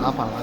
ఆపాలా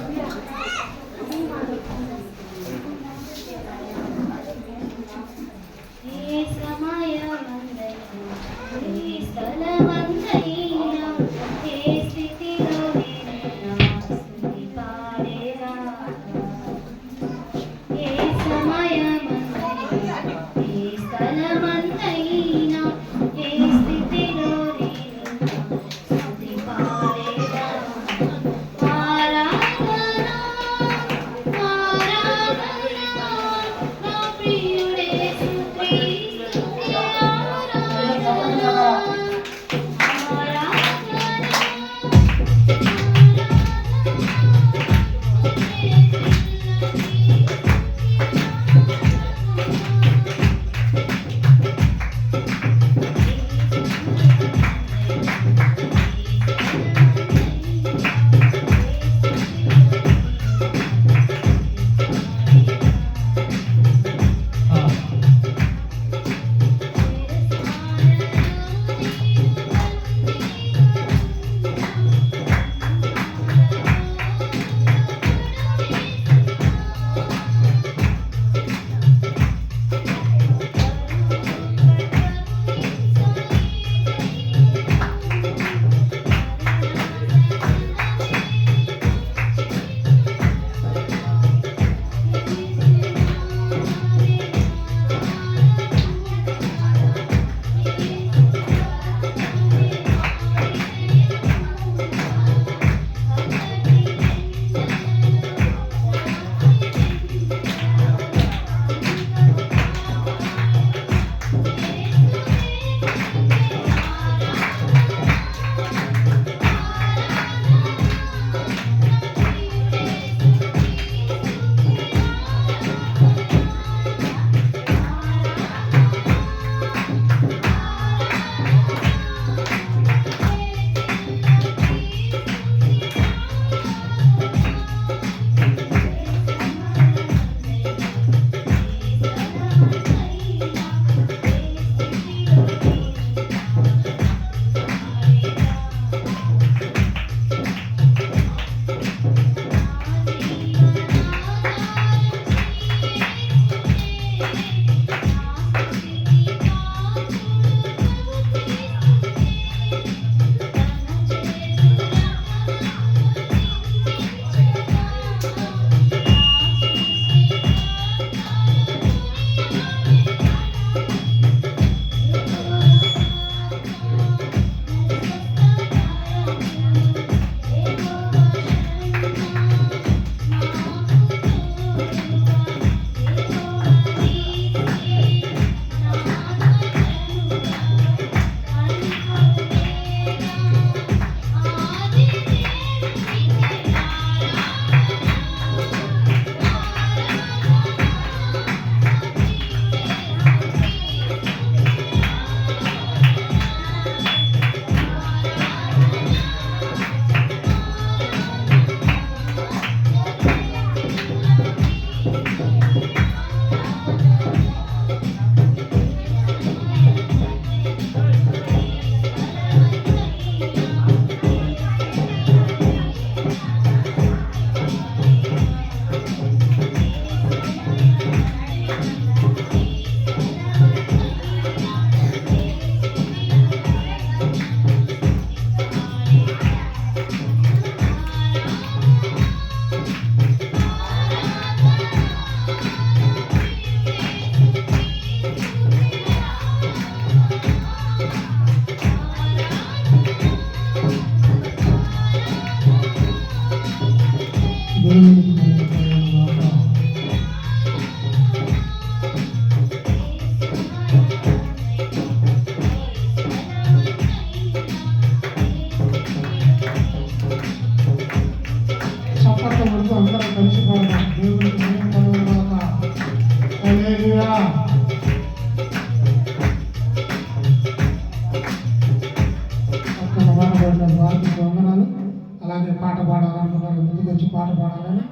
అలాగే పాట పాడాలనుకున్నారు ముందుకు వచ్చి పాట పాడాలని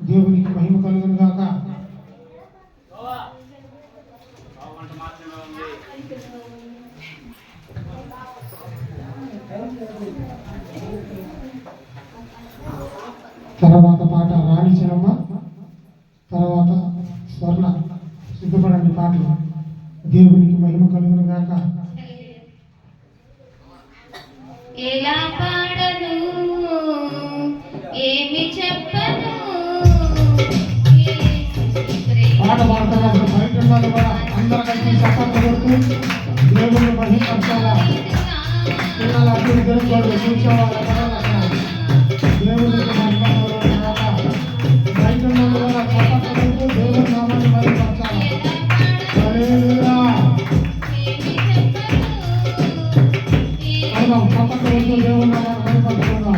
దేవునికి మహిమ కలుగును గాక. తర్వాత పాట రాణి చిరమ్మ, తర్వాత స్వర్ణ. సిద్ధపడండి పాటలు. దేవునికి మహిమ కలుగును గాక. ఎలా పాడను ఏమి చెప్పను పాట పాడుతున్నప్పుడు బయట ఉన్నది కూడా అందరూ కలిసి చప్పట్లు కొడుతూ దేవుని మహిమపరచాలా. పిల్లలు అటు తెలుసుకోండి, చూసేవాళ్ళు దేవునికి మహిమ కలుగును గాక. బయట ఉన్నది కూడా చప్పట్లు కొడుతూ దేవుని నామాన్ని మహిమపరచాలి. హల్లెలూయా. చప్పట్లు కొడుతూ దేవుని నామాన్ని మహిమపరచుకుందాం.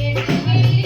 ఎటు వెళ్ళి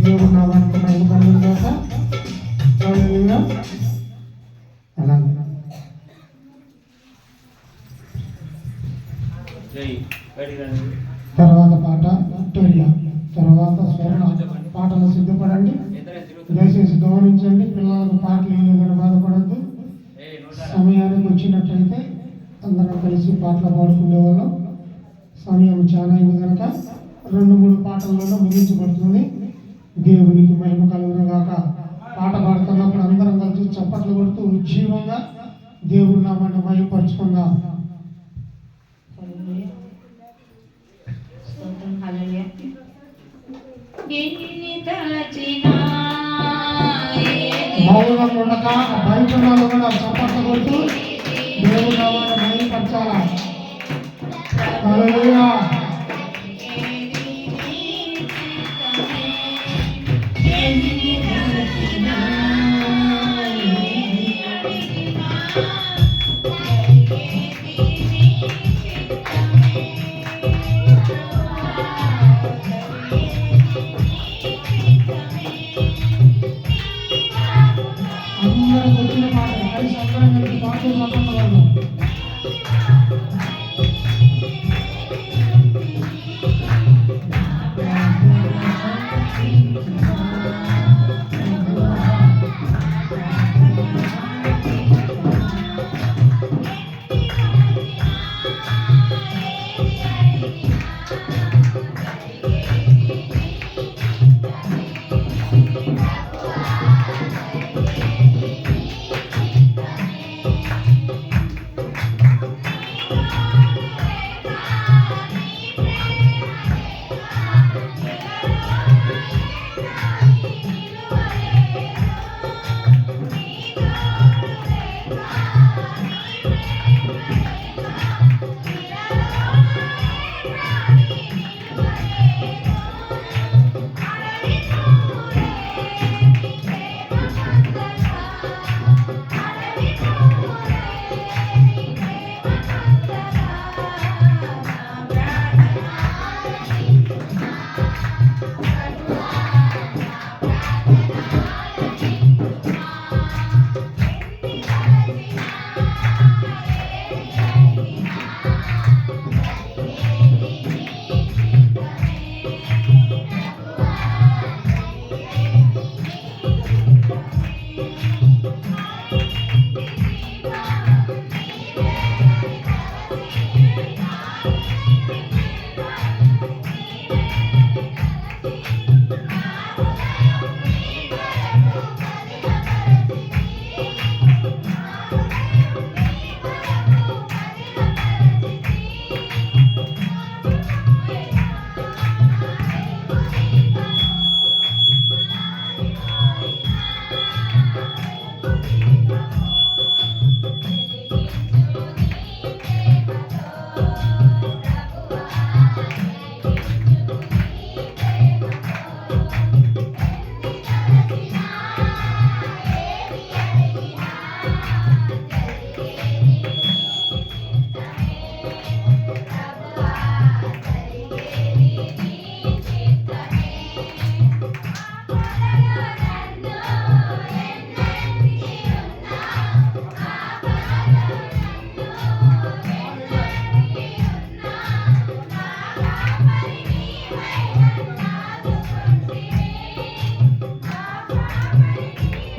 దేవుడు నామానికి మహిమ కలుగును గాక. హల్లెలూయా. అలాగే తర్వాత పాట విక్టోరియా, తర్వాత స్వర్ణ పాటలు సిద్ధపడండి. దయచేసి గమనించండి, పిల్లలకు పాటలు ఏదైనా బాధపడద్దు. సమయానికి వచ్చినట్లయితే అందరం కలిసి పాటలు పాడుకునే వాళ్ళం. సమయం చాలా అయింది కనుక 2-3 పాటల్లోనే ముగించబడుతుంది. దేవునికి మహిమ కలుగును గాక. పాట పాడుతున్నప్పుడు అందరం కలిసి చప్పట్లు కొడుతూ ఉజ్జీవంగా దేవుడి నామాన్ని మహిమపరుచుకుందాం. మౌనంగా ఉండక బయట వాళ్ళు కూడా చప్పట్లు కొడుతూ దేవుడి నామాన్ని మహిమపరచాలా. హల్లెలూయా. అందరం వచ్చిన పాట కలిసి అందరం కలిసి పాటలు చప్పట్లు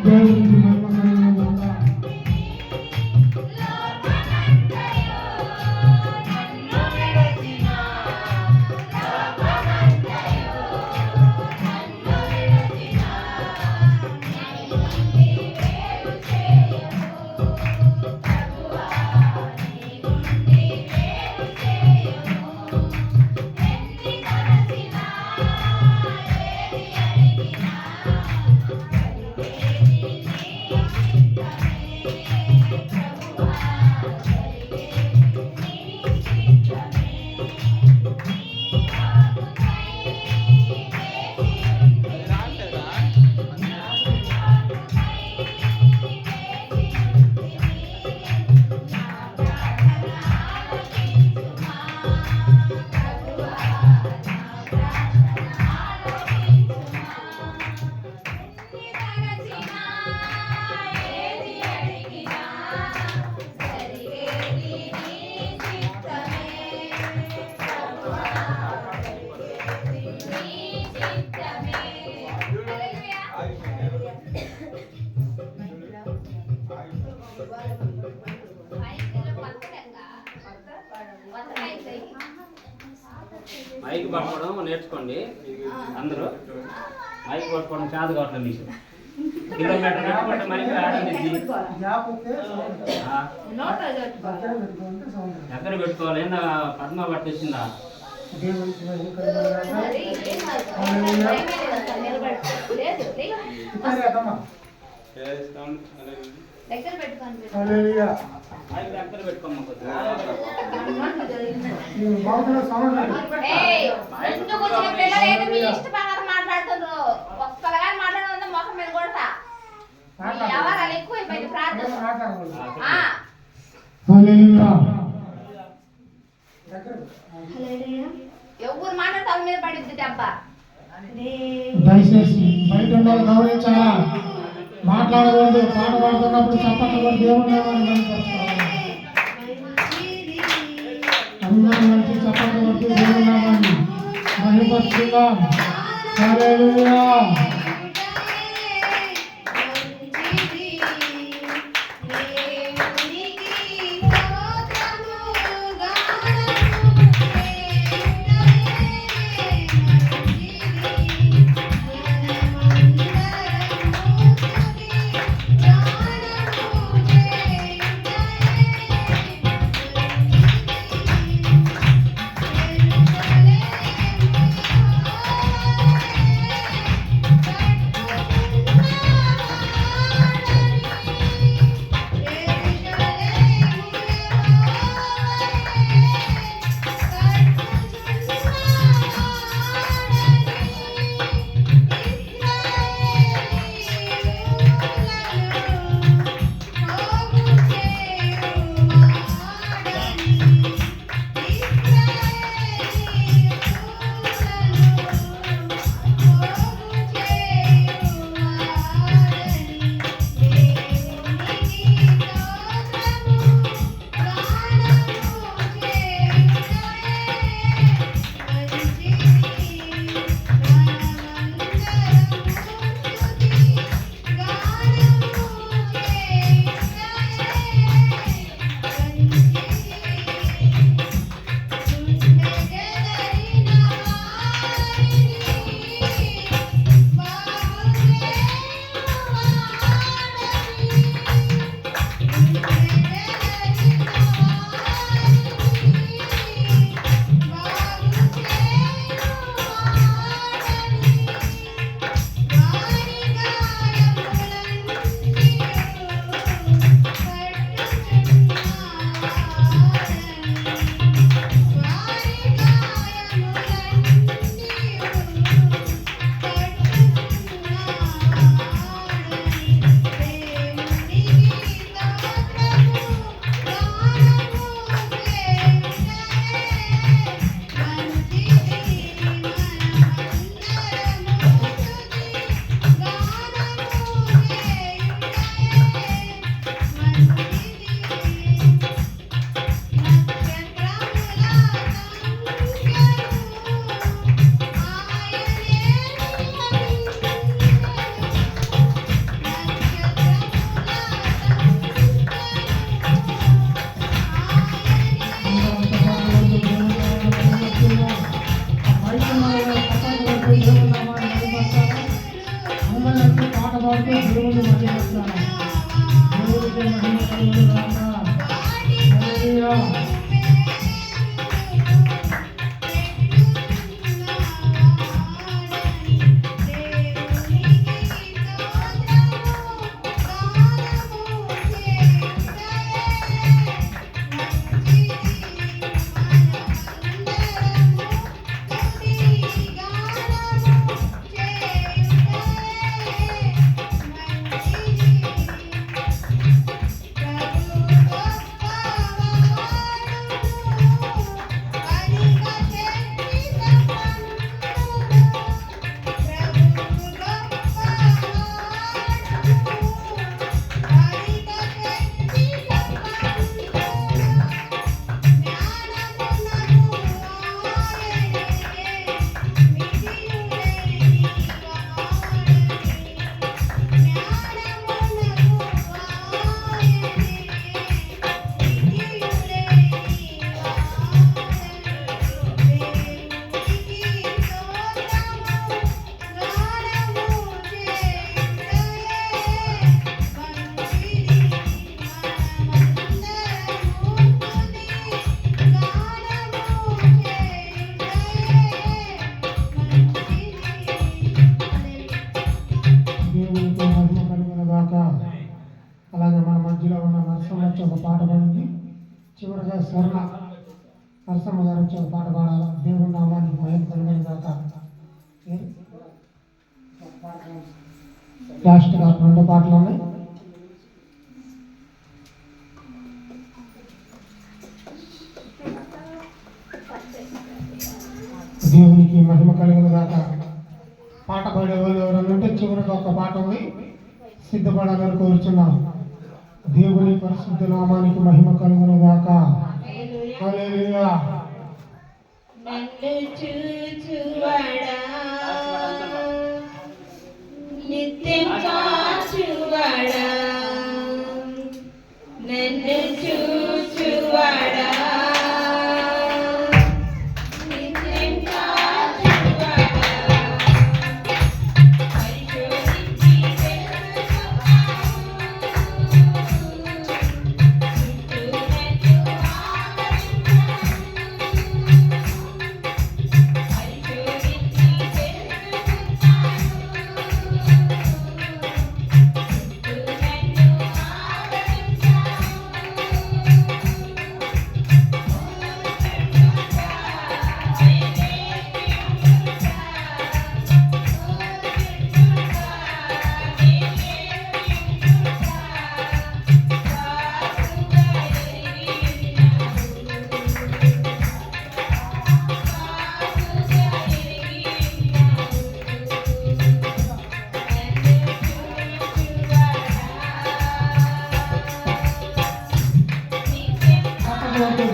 దేవునికి మహిమ కలుగును గాక. మైక్ పట్టుకోవడం నేర్చుకోండి అందరూ. మైక్ పట్టుకోవడం చేత కావట్లేదు మీకు. కిలోమీటర్ పెట్టుకుంటే మైక్ ఆడండి. ఎక్కడ పెట్టుకోవాలి? ఏందా పద్మ పట్టొచ్చిందా? దగ్గర పెట్టుకోండి. మైక్ ఎక్కడ పెట్టుకోమ్మా కొద్దిగా. ముందుకు వచ్చిన పిల్లలు ఏంటి మీ ఇష్ట ప్రకారం మాట్లాడుతున్నారు. ఒక్కలాగా మాట్లాడడం మొహం మీద కొడతా. ఎవరు ఎక్కువైపోయింది ప్రార్థన. హల్లెలూయా. ఎవరు మాట్లాడతావు మీద పడిద్ది దెబ్బ. దయచేసి బయట ఉన్నవాళ్ళు గమనించాలా? మాట్లాడకూడదు. పాట పాడుతున్నప్పుడు చప్పట్లు కూడా దేవుని నామాన్ని కనపరచుకోవాలి. అందరూ కలిసి చప్పట్లు కొట్టి దేవుని నామాన్ని మహిమపరుచుకుందాం. హల్లెలూయా. Bye. చివరిగా స్వర్ణ నరసమ్మ గారు వచ్చి ఒక పాట పాడాలి. దేవుడి నామానికి మహిమ కలుగును గాక. లాస్ట్గా 2 పాటలు ఉన్నాయి. దేవునికి మహిమ కలుగును గాక. పాట పాడే వాళ్ళు ఎవరైనా ఉంటే చివరిగా ఒక పాట ఉంది, సిద్ధపడాలని కోరుచున్నాం. దేవుని పరిశుద్ధ నామానికి మహిమ కలుగును గాక. హల్లెలూయా. నన్ను చూచువాడా, నిత్యం కాచువాడా, నన్ను చూచువాడా, నిత్యం కాచువాడా, పరిశోధించి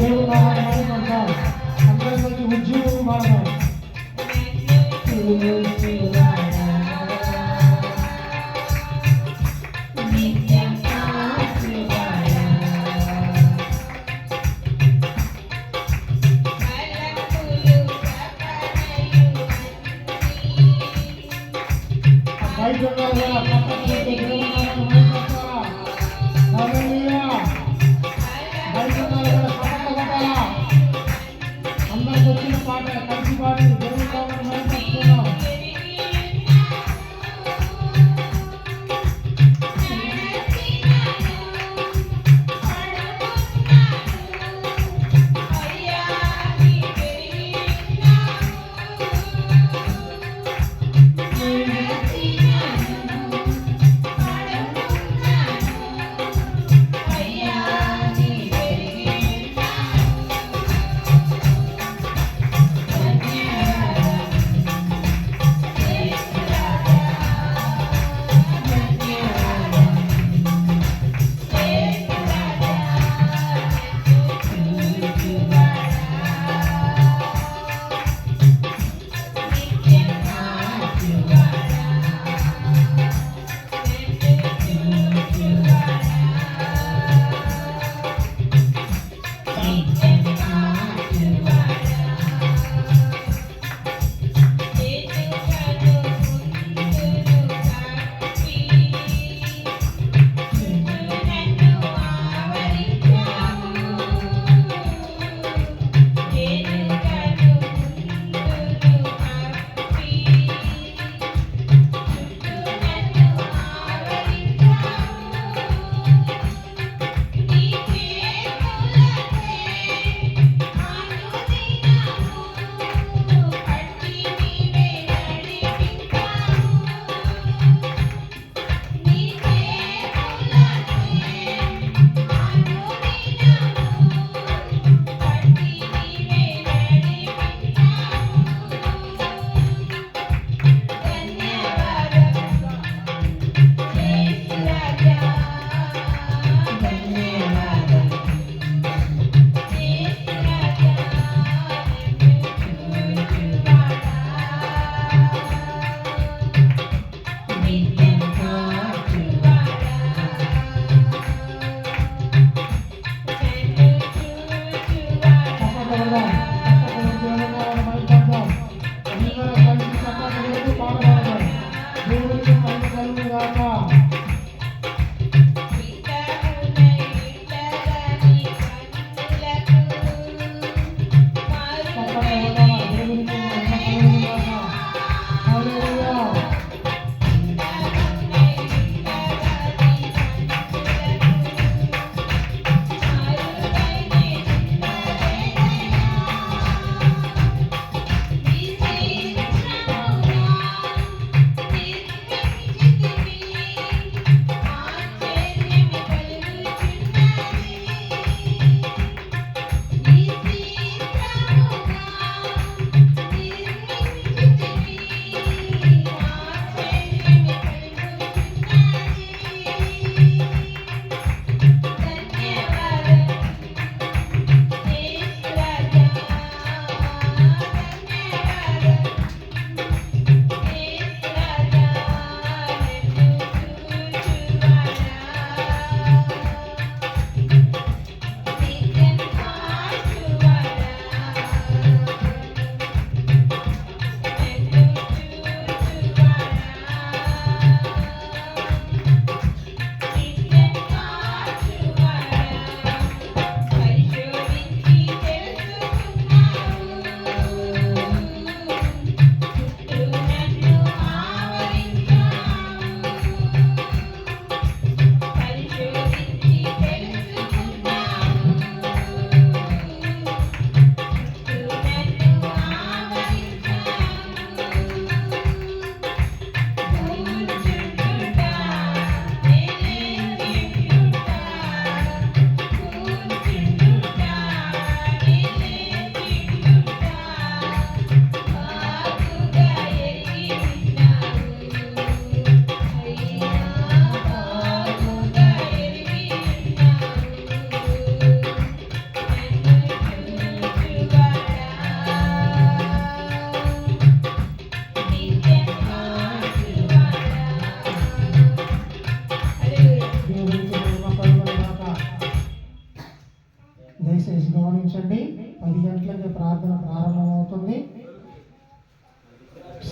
దేవుడి నామానికి మహిమ కలుగును. అందరికీ ఉద్యోగం బాగా అందరికి వచ్చిన పాట కలిసి పాడి దేవుడి నామాన్ని మహిమపరుచుకుందాం.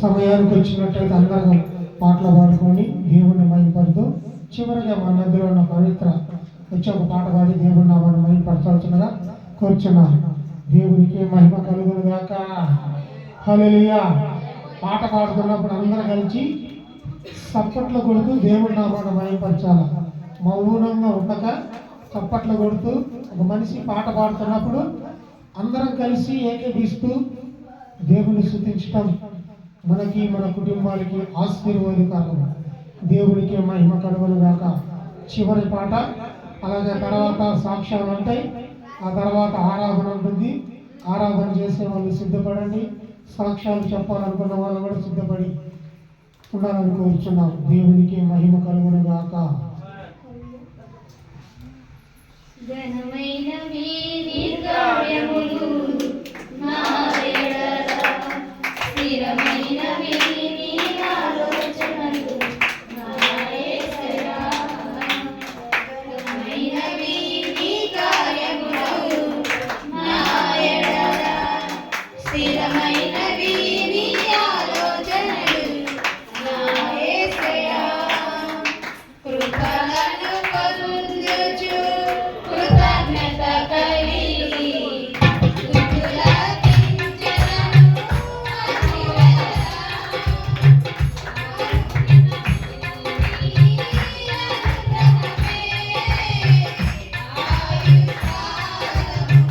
సమయానికి వచ్చినట్టయితే అందరం పాటలు పాడుకొని దేవుణ్ణి మహిమపడుతూ చివరిగా మన మధ్యలో ఉన్న పవిత్ర వచ్చి ఒక పాట పాడి దేవుని నామాన్ని మహిమపరచాల్సిందిగా కూర్చున్నాం. దేవునికి మహిమ కలుగును గాక. హల్లెలూయా. పాట పాడుతున్నప్పుడు అందరూ కలిసి చప్పట్లు కొడుతూ దేవుని నామాన్ని మహిమపరచాలి. మౌనంగా ఉండక చప్పట్లు కొడుతూ ఒక మనిషి పాట పాడుతున్నప్పుడు అందరం కలిసి ఏకీపిస్తూ దేవుని స్తుతించటం మనకి మన కుటుంబాలకి ఆశీర్వాదకరం. దేవునికి మహిమ కలుగును గాక. చివరి పాట, అలాగే తర్వాత సాక్ష్యాలు ఉంటాయి, ఆ తర్వాత ఆరాధన ఉంటుంది. ఆరాధన చేసే వాళ్ళు సిద్ధపడండి, సాక్ష్యాలు చెప్పాలనుకున్న వాళ్ళు కూడా సిద్ధపడి ఉండాలని కోరుచున్నాం. దేవునికి మహిమ కలుగును గాక. ఘనమైన వీరి కార్యములు నా ఎడల, స్థిరమైన వీరి ఆలోచనలు నా యేసయ్యా. ఘనమైన వీరి కార్యములు నా ఎడల, స్థిరమైన వీరి ఆలోచనలు నా యేసయ్యా. కృపలను పొందుచు కృతజ్ఞత కలిగి స్తుతులకించెదను అన్నివేళ. నీ అనుగ్రహమే ఆయుష్కాలము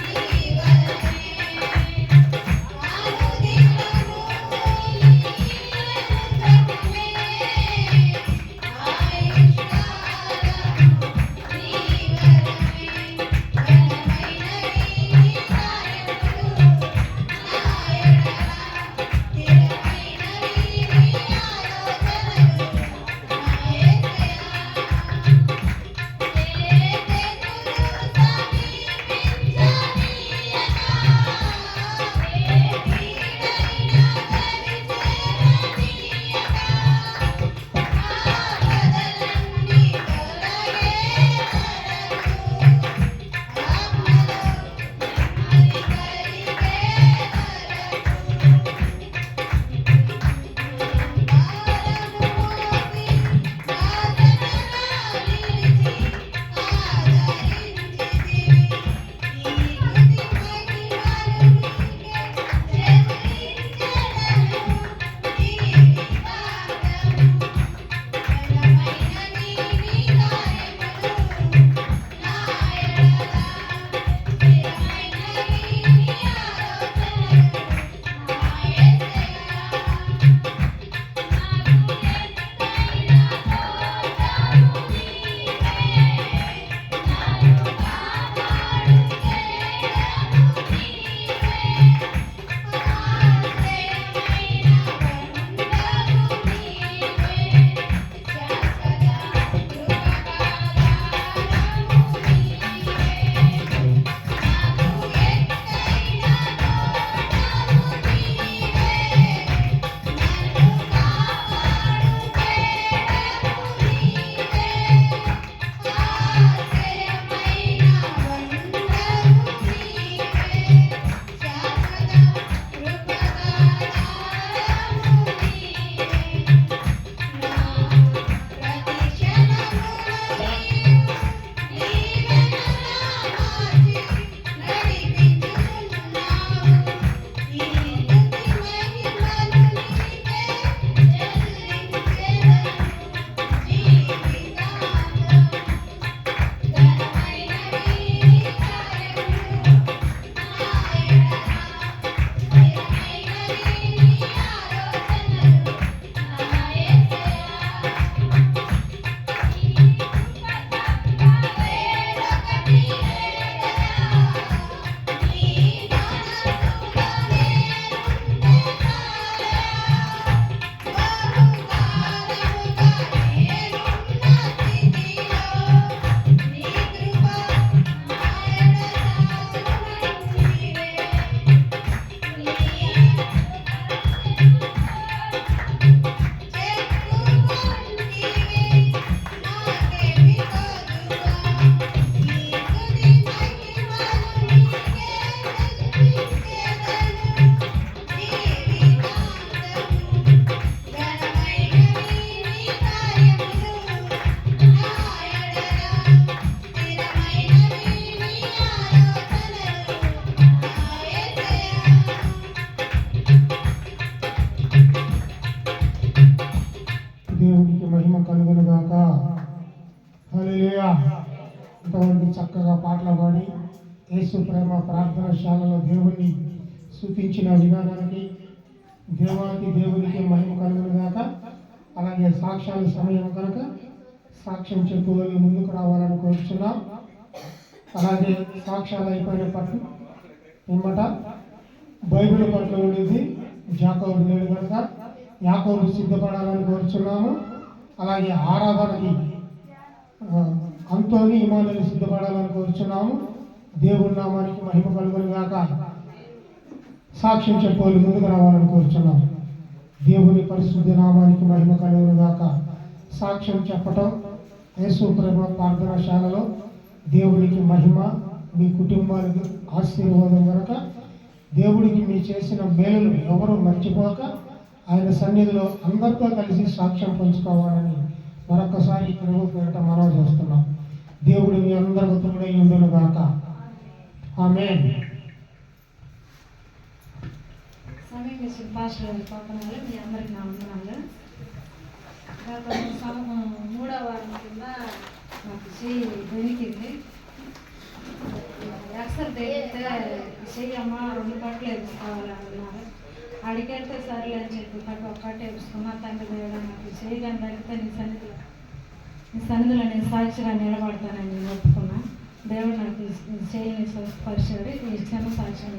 నీ వలనే అనుదినము పాటలు పాడి యేసు ప్రేమ ప్రార్థనశాలలో దేవుణ్ణి స్తుతించిన విధానానికి దేవునికి మహిమ కలుగును గాక. అలాగే సాక్ష్యాల సమయం కనుక సాక్ష్యం చెప్పుకొని ముందుకు రావాలని కోరుచున్నాం. అలాగే సాక్ష్యాలు అయిపోయిన పట్ల పిమ్మట బైబిల్ పట్ల ఉండేది యాకోబు లేడు కనుక యాకోబు సిద్ధపడాలని కోరుచున్నాము. అలాగే ఆరాధనకి అంతోని ఇమానుయేలు సిద్ధపడాలని కోరుచున్నాము. దేవుని నామానికి మహిమ కలుగును గాక. సాక్ష్యం చెప్పేవాళ్ళు ముందుకు రావాలని కోరుచున్నాము. దేవుని పరిశుద్ధ నామానికి మహిమ కలుగును గాక. సాక్ష్యం చెప్పటం యేసు ప్రేమ ప్రార్థనశాలలో దేవునికి మహిమ, మీ కుటుంబానికి ఆశీర్వాదం కనుక దేవుడికి మీ చేసిన మేలులు ఎవరు మర్చిపోక ఆయన సన్నిధిలో అందరితో కలిసి సాక్ష్యం పంచుకోవాలని మరొకసారి ప్రభు పేరిట మనవి చేస్తున్నాం. దేవుడు మీ అందరికీ తోడై ఉండును గాక. ఆమేన్. సమయం ఇచ్చిన పాస్టర్ పాపనాలు మీ అందరికి నా వందనాలు. గత 3వ వారం కింద నాకు చెయ్యి దొరికింది. ఎక్సర్ తేలితే చెయ్యమ్మ 2 పట్లు వేసుకోవాలి అన్నారు. అడిగైతే సరేలే అని చెప్పి ఒక్కటే వేసుకున్నా. తండ్రి దేవుడు నాకు చెయ్యగా తగ్గితే నీ సన్నిధిలో నేను సాక్షిగా నిలబడతానని నేను ఒప్పుకున్నా. దేవుడు నాకు చెయ్యిని స్వస్థపరిచాడు. ఈ చిన్న సాక్ష్యం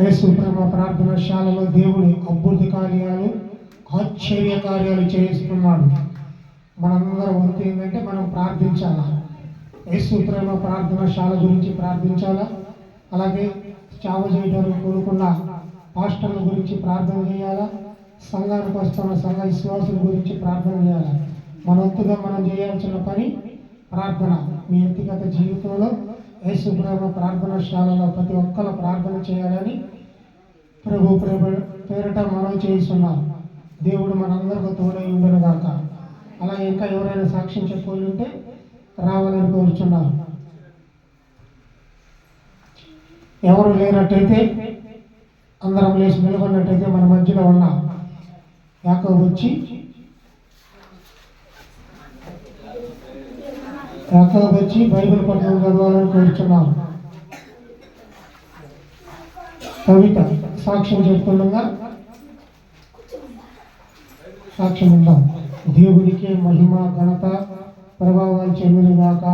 యేసు ప్రేమ ప్రార్థనశాలలో దేవుడు అద్భుత కార్యాలు, ఆశ్చర్య కార్యాలు చేస్తున్నాడు. మనందరం వంతు ఏంటంటే మనం ప్రార్థించాలా. యేసు ప్రేమ ప్రార్థనశాల గురించి ప్రార్థించాలా. అలాగే చావ చేయడానికి కోరుకున్న పాస్టర్ల గురించి ప్రార్థన చేయాలా. సంఘానికి వస్తున్న సంఘ విశ్వాసుల గురించి ప్రార్థన చేయాలి. మన వంతుగా మనం చేయాల్సిన పని ప్రార్థన. మీ వ్యక్తిగత జీవితంలో యేసు ప్రేమ ప్రార్థనశాలలో ప్రతి ఒక్కరు ప్రార్థన చేయాలని ప్రభు పేరిట మనం చేస్తున్నాం. దేవుడు మనందరికీ తోడై ఉండును గాక. అలాగే ఇంకా ఎవరైనా సాక్ష్యం చెప్పుకొని ఉంటే రావాలని కోరుచున్నారు. ఎవరు లేనట్టయితే అందరం లేచి నిలబడినట్టయితే మన మధ్యలో ఉన్న యాకోబు వచ్చి బైబిల్ పఠనం చదవాలని కోరుచున్నాం. కవిత సాక్ష్యం చెప్తుండగా సాక్ష్యం ఉందాం. దేవుడికే మహిమ, ఘనత, ప్రభావాలు చెందును గాక.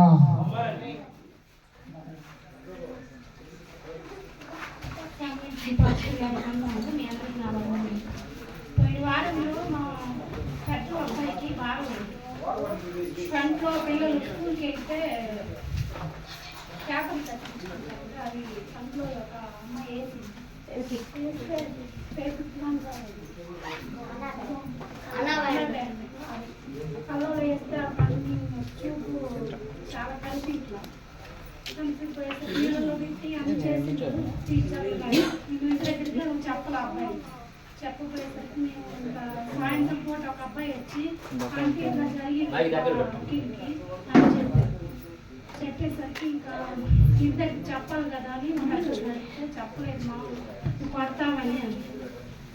పోయిన వారంలో మా పెద్ద అబ్బాయికి బాగా ఫ్రంట్లో పిల్లలు స్కూల్కి వెళ్తే చేపలు తగ్గించుకుంటారు. అది ఫ్రంట్లో ఒక అమ్మాయి కలలో వేస్తే చూపు చాలా కనిపించలేదు. నీళ్ళలో పెట్టి అన్ని చేసి టీచర్లు ఇంటి దగ్గరికి చెప్పాలి అబ్బాయి. చెప్పబోయేసరికి మేము ఇంకా సాయంత్రం పూట ఒక అబ్బాయి వచ్చి అంటే ఇలా జరిగింది అని చెప్పేసరికి ఇంకా ఇంటి దగ్గర చెప్పాలి కదా అని చెప్పలేదు. మా కొడతామని అని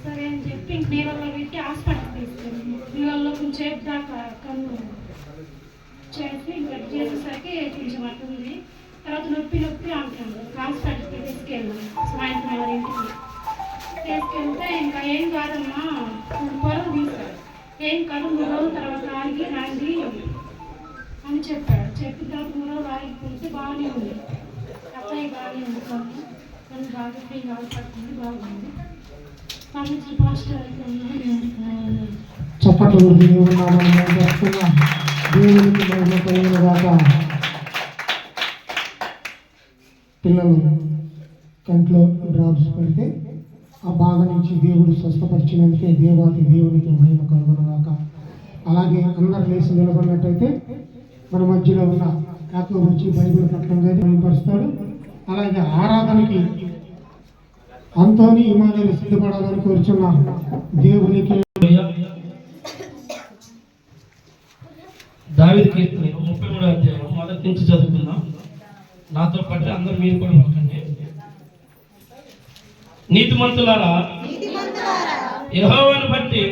సరే అని చెప్పి ఇంక నీళ్ళలో పెట్టి హాస్పిటల్కి తీసుకెళ్ళి నీళ్ళల్లో కొంచెం దాకా కన్ను చేసి ఇంకా చేసేసరికి కొంచెం అట్టుంది. తర్వాత నొప్పి అంటాను. హాస్పిటల్కి తీసుకెళ్ళాను సాయంత్రం 6 తీసుకెళ్తే ఇంకా ఏం కాదమ్మా పొలం తీశారు. ఏం కాదు 3 రోజుల తర్వాత ఆగి రండి అని చెప్పాడు. చెప్పిన తర్వాత 3 రోజులు ఆగిపోతే బాగానే ఉంది. అబ్బాయి బాగానే ఉంది. కానీ బాగా ఫ్రీగా పడుతుంది. బాగుంది. పంపించిన పాస్టర్ చప్పట్లు దేవునికి మహిమ కలుగును గాక. పిల్లలు కంట్లో డ్రాప్స్ పెడితే ఆ బాధ నుంచి దేవుడు స్వస్థపరిచినందుకే దేవాతి దేవునికి మహిమ కలుగును గాక. అలాగే అందరు లేచి నిలబడినట్టయితే మన మధ్యలో ఉన్న యాకోబు వచ్చి బైబిల్ పట్టణం మహిమపరుస్తాడు. అలాగే ఆరాధనకి అంతోని ఇమానుయేలు సిద్ధపడాలని కోరుచున్నాను. దేవునికి దావీదు కీర్తన 33వ అధ్యాయం మొదటి నుంచి చదువుకుందాం. నాతో పాటు అందరూ మీరు కూడా పలకండి. నీతిమంతులారా యెహోవాను బట్టి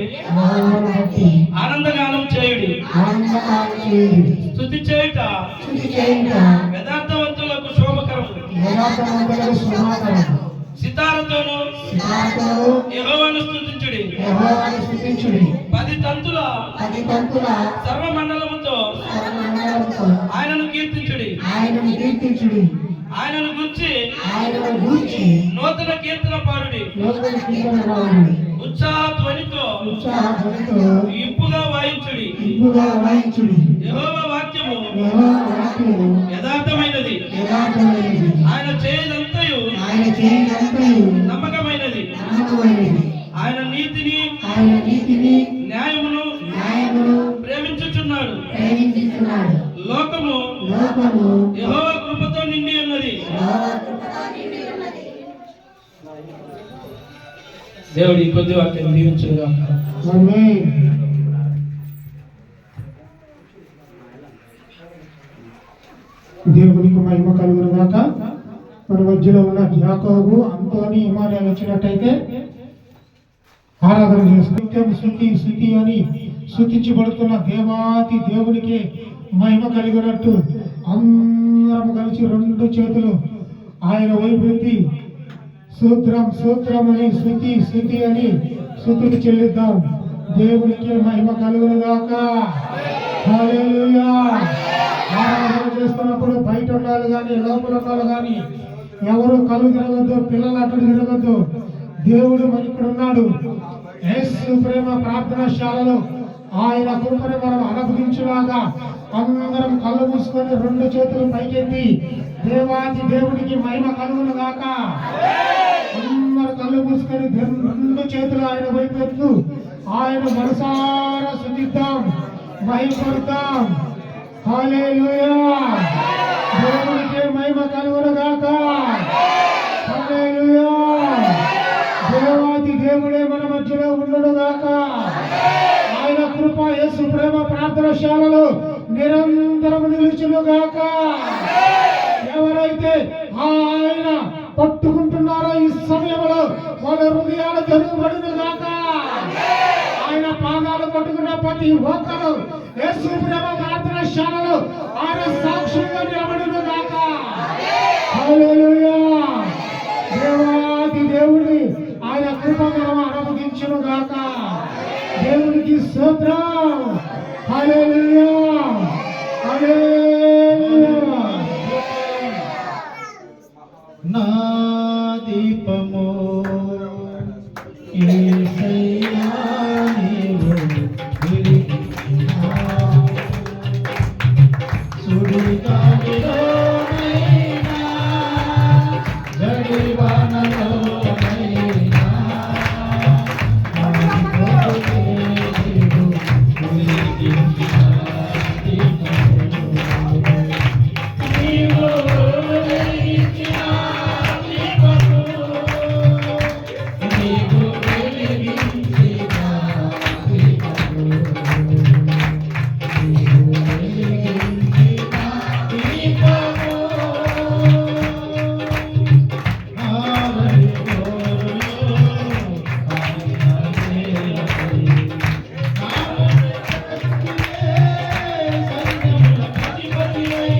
ఆనందగానం చేయుడి. ఆనందకాలు చేయుడి. స్తుతి చేయుట స్తుతి చేయుట యథార్థవంతులకు శోభకరము. యథార్థవంతులకు శుభాకరము. సితారతోను సితారతోను యెహోవాను స్తుతించుడి. యెహోవాను స్తుతించుడి. 10 తంతుల సర్వమండలముతో ఆయనను కీర్తించుడి. ఆయనను గూర్చి నూతన కీర్తన పాడుడి. ఉత్సాహ ధ్వనితో ఇంపుగా వాయించుడి. యెహోవా వాక్యము యథార్థమైనది. ఆయన చేయదంతయు నమ్మకమైనది. ఆయన నీతిని న్యాయమును ప్రేమించుచున్నాడు. లోకము యెహోవా కృపతో నిండి ఉన్నది. దేవుడి కొద్ది వాక్యం దీవించుగా. దేవునికి మహిమ కలుగును గాక. మన మధ్యలో ఉన్న యాకోబు, అంతోని, ఇమానుయేలు వచ్చినట్టయితే ఆరాధన చేసుకుంటాం. శృతి అని స్తుతించబడుతున్న దేవాతి దేవునికి మహిమ కలిగినట్టు అందరం కలిసి 2 చేతులు ఆయన వైపు ఎత్తి సూత్రం అని శృతి అని స్తుతికి చెల్లిద్దాం. దేవునికి మహిమ కలుగును గాక. హల్లెలూయా. ఆరాధన చేస్తున్నప్పుడు బయట ఉండాలి కానీ లోపల ఉండాలి కానీ ఎవరు కళ్ళు తిరగద్దు, పిల్లలు అటు తిరగద్దు. దేవుడు మన ఇక్కడ ఉన్నాడు. యేసు ప్రేమ ప్రార్థనశాలలో ఆయన కృపను మనం అనుభవించులాగా అందరం కళ్ళు మూసుకొని 2 చేతులు పైకెత్తి దేవాది దేవుడికి మహిమ కలుగును గాక. అందరు కళ్ళు మూసుకొని 2 చేతులు ఆయన వైపు ఎత్తు ఆయన మనసారా స్తుతిద్దాం, మహిమపడతాం. హల్లెలూయా. దేవుడికి మహిమ కలుగును గాక. హల్లెలూయా. దేవాది దేవుడే మన మధ్యలో ఉండడు గాక. ఆయన కృప యేసు ప్రేమ ప్రార్థనశాలలో నిరంతరం నిలుచును గాక. ఎవరైతే ఆయన పట్టుకుంటున్నారో ఈ సమయంలో వాళ్ళ హృదయాలు తెరువబడును గాక. ఆయన పాదాలు పట్టుకున్న ప్రతి ఒక్కరు యేసు ప్రేమ ప్రార్థనశాలలో ఆయన సాక్షిగా నిలబడును గాక. హల్లెలూయా. దేవాది దేవుడి ఆయన కృప మనం అనుభవించును గాక. దేవునికి స్తోత్రం. హల్లెలూయా. హల్లెలూయా. నా దీపము యేసయ్యా నీవు వెలిగించునా. సుడిగాలిలోనైనా జడివానలోనైనా ఆగిపోతే నీవు వెలిగించిన దీపము. నీవు వెలిగించిన దీపము, నీవు వెలిగించిన దీపము, నీవు వెలిగించిన దీపము. నా వెలుగులో ఆయననే నా సైన్యముల అధిపతివై.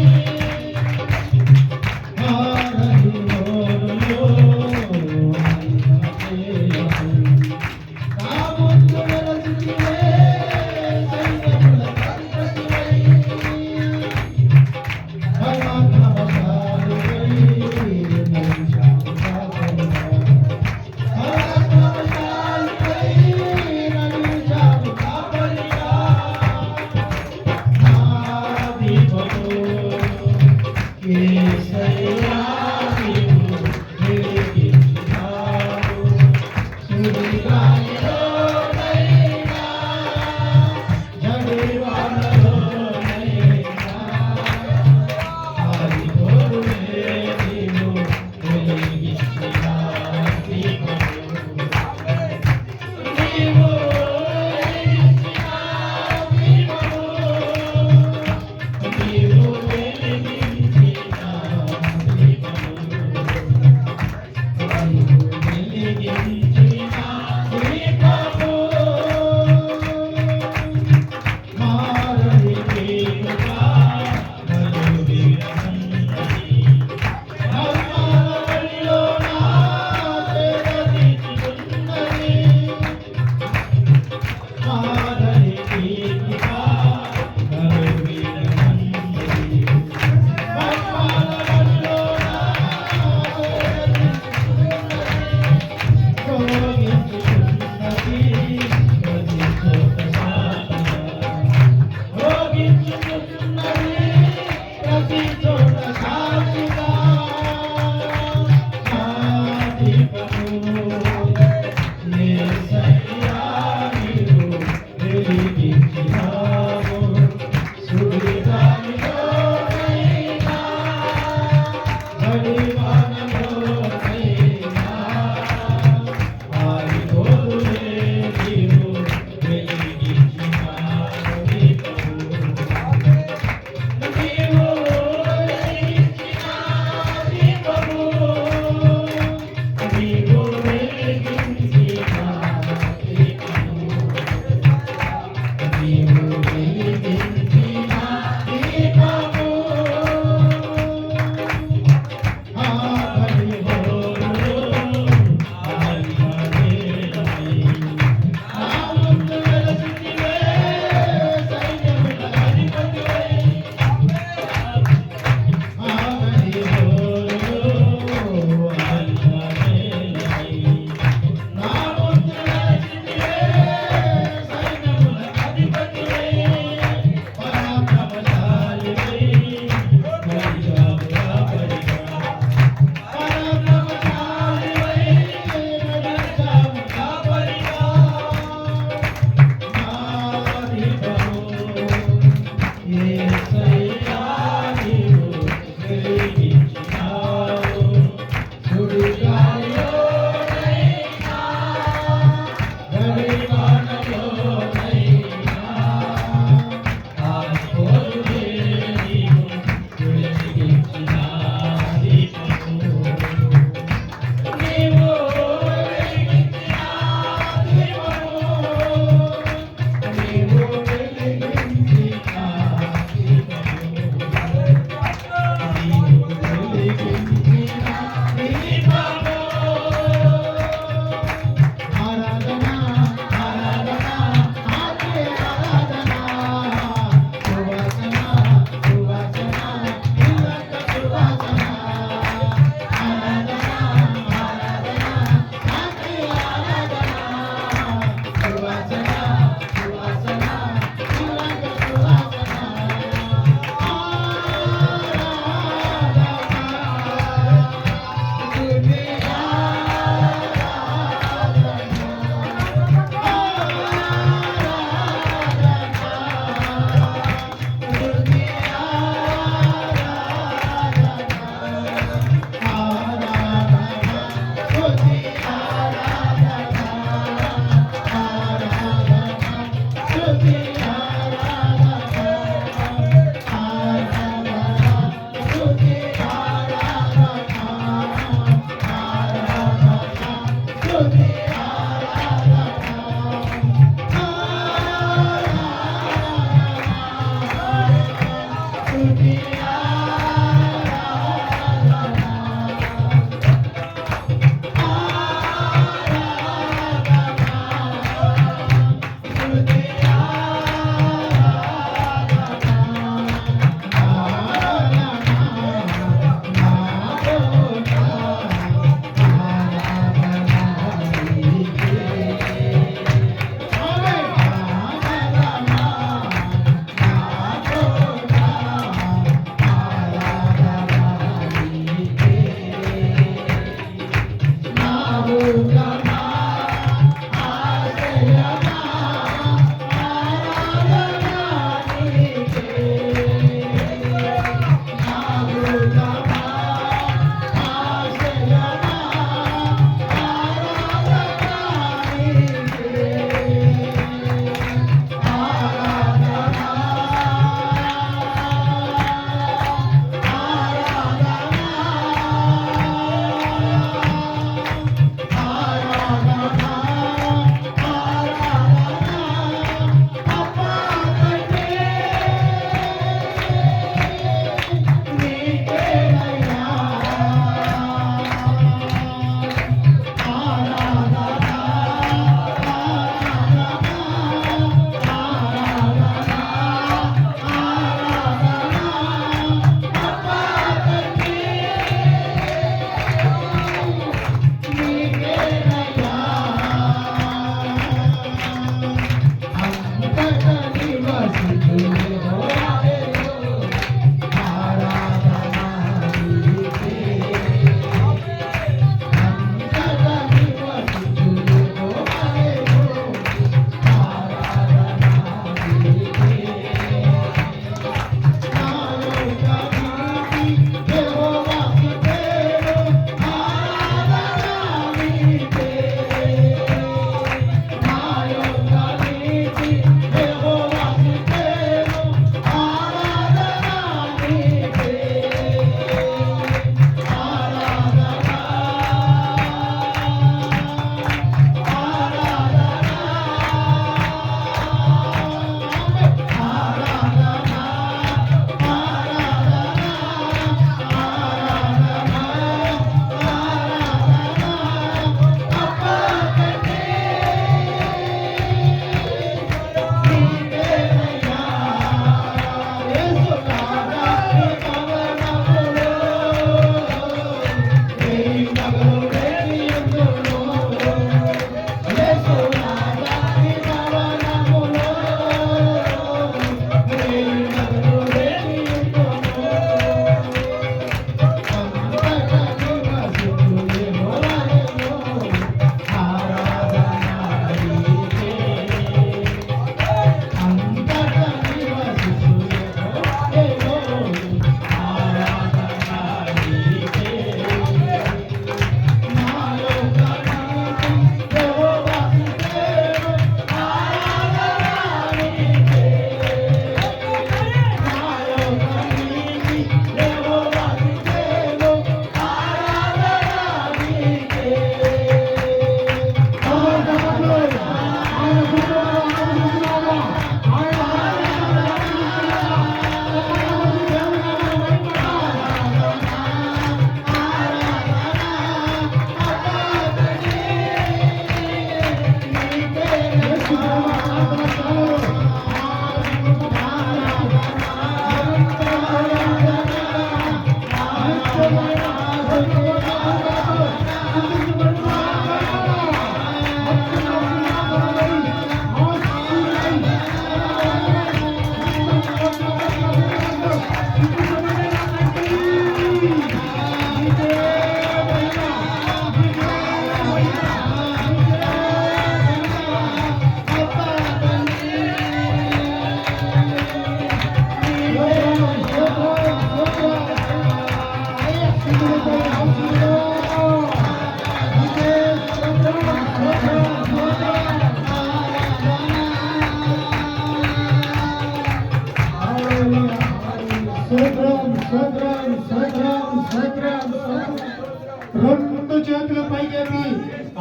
రెండు చేతుల పైకెత్తి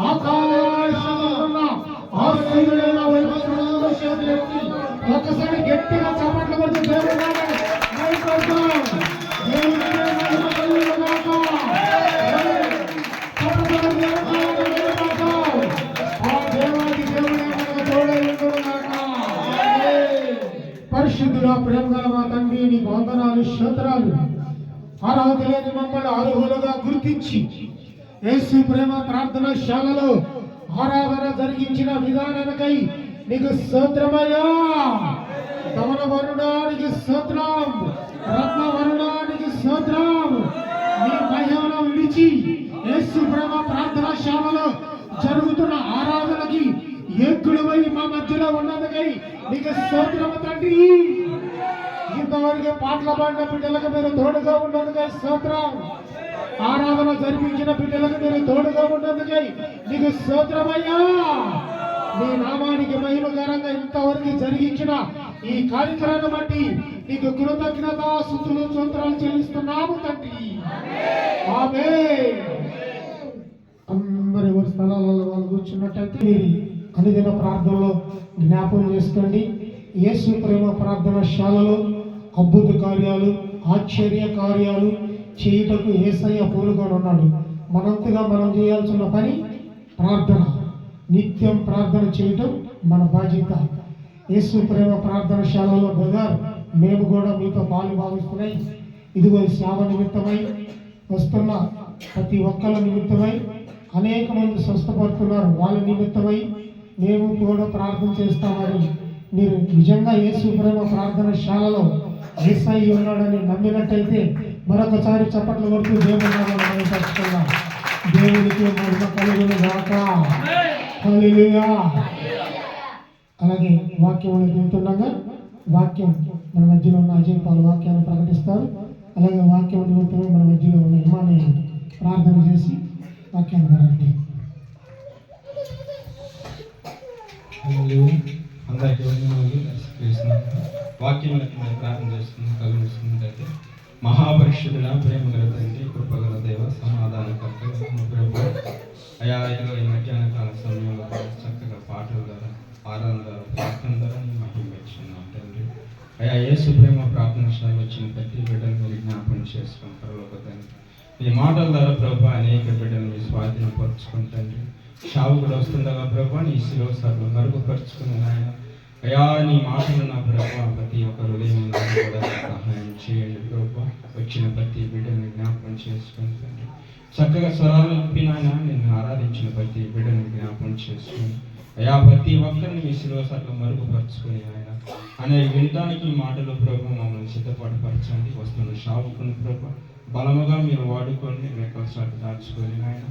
ఆకాశంలో ఉన్న ఆశీనుడైన వైభవంలో చేతులెత్తి ఒకసారి గట్టిగా చప్పట్లు కొట్టి దేవుడికి మహిమ కలుగుగాక. పరిశుద్ధుల ప్రేమ గల మా తండ్రి నీకు వందనాలు స్తోత్రాలు. అర్హత లేని మమ్మల్ని అర్హులుగా గుర్తించి యేసు ప్రేమ ప్రార్థన శాలలో ఆరాధన జరిగించిన విధానానికై నీకు స్తోత్రమయ్యా. దమన వరుణానికి స్తోత్రం, రత్న వరుణానికి స్తోత్రం. నీ మహిమను విడిచి యేసు ప్రేమ ప్రార్థన శాలలో జరుగుతున్న ఆరాధనకి ఏకుడువై మా మధ్యలో ఉన్నందుకై నీకు స్తోత్రము తండ్రి. ఇంతవరకు పాటలు పాడిన బిడ్డలకు మీరు తోడుగా ఉన్నందుకై స్తోత్రం. ఆరాధన జరిపించిన బిడ్డలకు మీరు తోడుగా ఉన్నందుకై నీకు స్తోత్రమయ్యా. నీ నామానికి మహిమకరంగా ఇంతవరకు జరిగించిన ఈ కార్యక్రమాన్ని బట్టి నీకు కృతజ్ఞత స్తుతులు స్తోత్రాలు చెల్లిస్తున్నాము తండ్రి. ఆమేన్. అందరి ఎవరి స్థలాలలో వాళ్ళు కూర్చున్నట్టయితే మీరు అనుదిన ప్రార్థనలో జ్ఞాపకం చేసుకోండి. యేసు ప్రేమ ప్రార్థన శాలలో అద్భుత కార్యాలు, ఆశ్చర్య కార్యాలు చేయుటకు యేసయ్య పూలుగా ఉన్నాడు. మనంతగా మనం చేయాల్సిన పని ప్రార్థన. నిత్యం ప్రార్థన చేయటం మన బాధ్యత. యేసు ప్రేమ ప్రార్థన శాలలో బ్రదర్ మేము కూడా మీతో పాలు భావిస్తున్నాయి. ఇదిగో సేవ నిమిత్తమై వస్తున్న ప్రతి ఒక్కళ్ళ నిమిత్తమై అనేక మంది స్వస్థపడుతున్నారు. వాళ్ళ నిమిత్తమై మేము కూడా ప్రార్థన చేస్తామని మీరు నిజంగా యేసు ప్రేమ ప్రార్థన శాలలో యేసయ్య ఉన్నాడని నమ్మినట్టయితే మరొకసారి చప్పట్లు కొడుతూ దేవుని నామమున పరుచుకుందాం. దేవునికి మహిమ కలుగును గాక. హల్లెలూయా. అలాగే వాక్యం వింటుండగా వాక్యం మన మధ్యలో ఉన్న అజయ్ పాల్ వాక్యాన్ని ప్రకటిస్తారు. అలాగే వాక్యం నిమిత్తమే మన మధ్యలో ఉన్న ఇమాని ప్రార్థన చేసి వాక్యాన్ని ప్రకటిస్తారు. అందరికీ వందనాలు. వాక్యములకి మరి ప్రార్థన చేస్తుంది కలుగుతున్నట్టయితే మహాపరిషుడుల ప్రేమ గల తండ్రి, కృపగల దేవ, సమాధానకర్త ప్రభు అయా ఇదిగో ఈ మధ్యాహ్న కాల సమయంలో చక్కగా పాటల ద్వారా, ఆరాధన ద్వారా, ప్రార్థన ద్వారా నీ మహిమ ఇచ్చున్నాం తండ్రి. అయా యేసు ప్రేమ ప్రార్థన శాలలో వచ్చిన ప్రతి బిడ్డను మీరు జ్ఞాపకం చేసుకుని పరలోక తండ్రి, ఈ మాటల ద్వారా ప్రభు అనేక బిడ్డలు మీ స్వాధీనం పరుచుకుని తండ్రి, చావు కూడా వస్తుండగా ప్రభు నీ శిలో సర్లు మరుగుపరుచుకుని ఆయన అయా నీ మాటలు నా ప్రభు ప్రతి ఒక్క హృదయం కూడా సహాయం చేయండి ప్రభు. వచ్చిన ప్రతి బిడ్డని జ్ఞాపకం చేసుకుని తండ్రి, చక్కగా స్వరాలు నింపినాయన నిన్ను ఆరాధించిన ప్రతి బిడ్డని జ్ఞాపకం చేసుకుని అయా ప్రతి ఒక్కరిని మీ శిలో సర్లు మరుగుపరుచుకుని ఆయన అనే వినడానికి మాటలు ప్రభు మమ్మల్ని సిద్ధపడపరచండి. వస్తున్న షావుకుని ప్రభు బలముగా మీరు వాడుకొని రెక్కల చాటు దాచుకొని ఆయన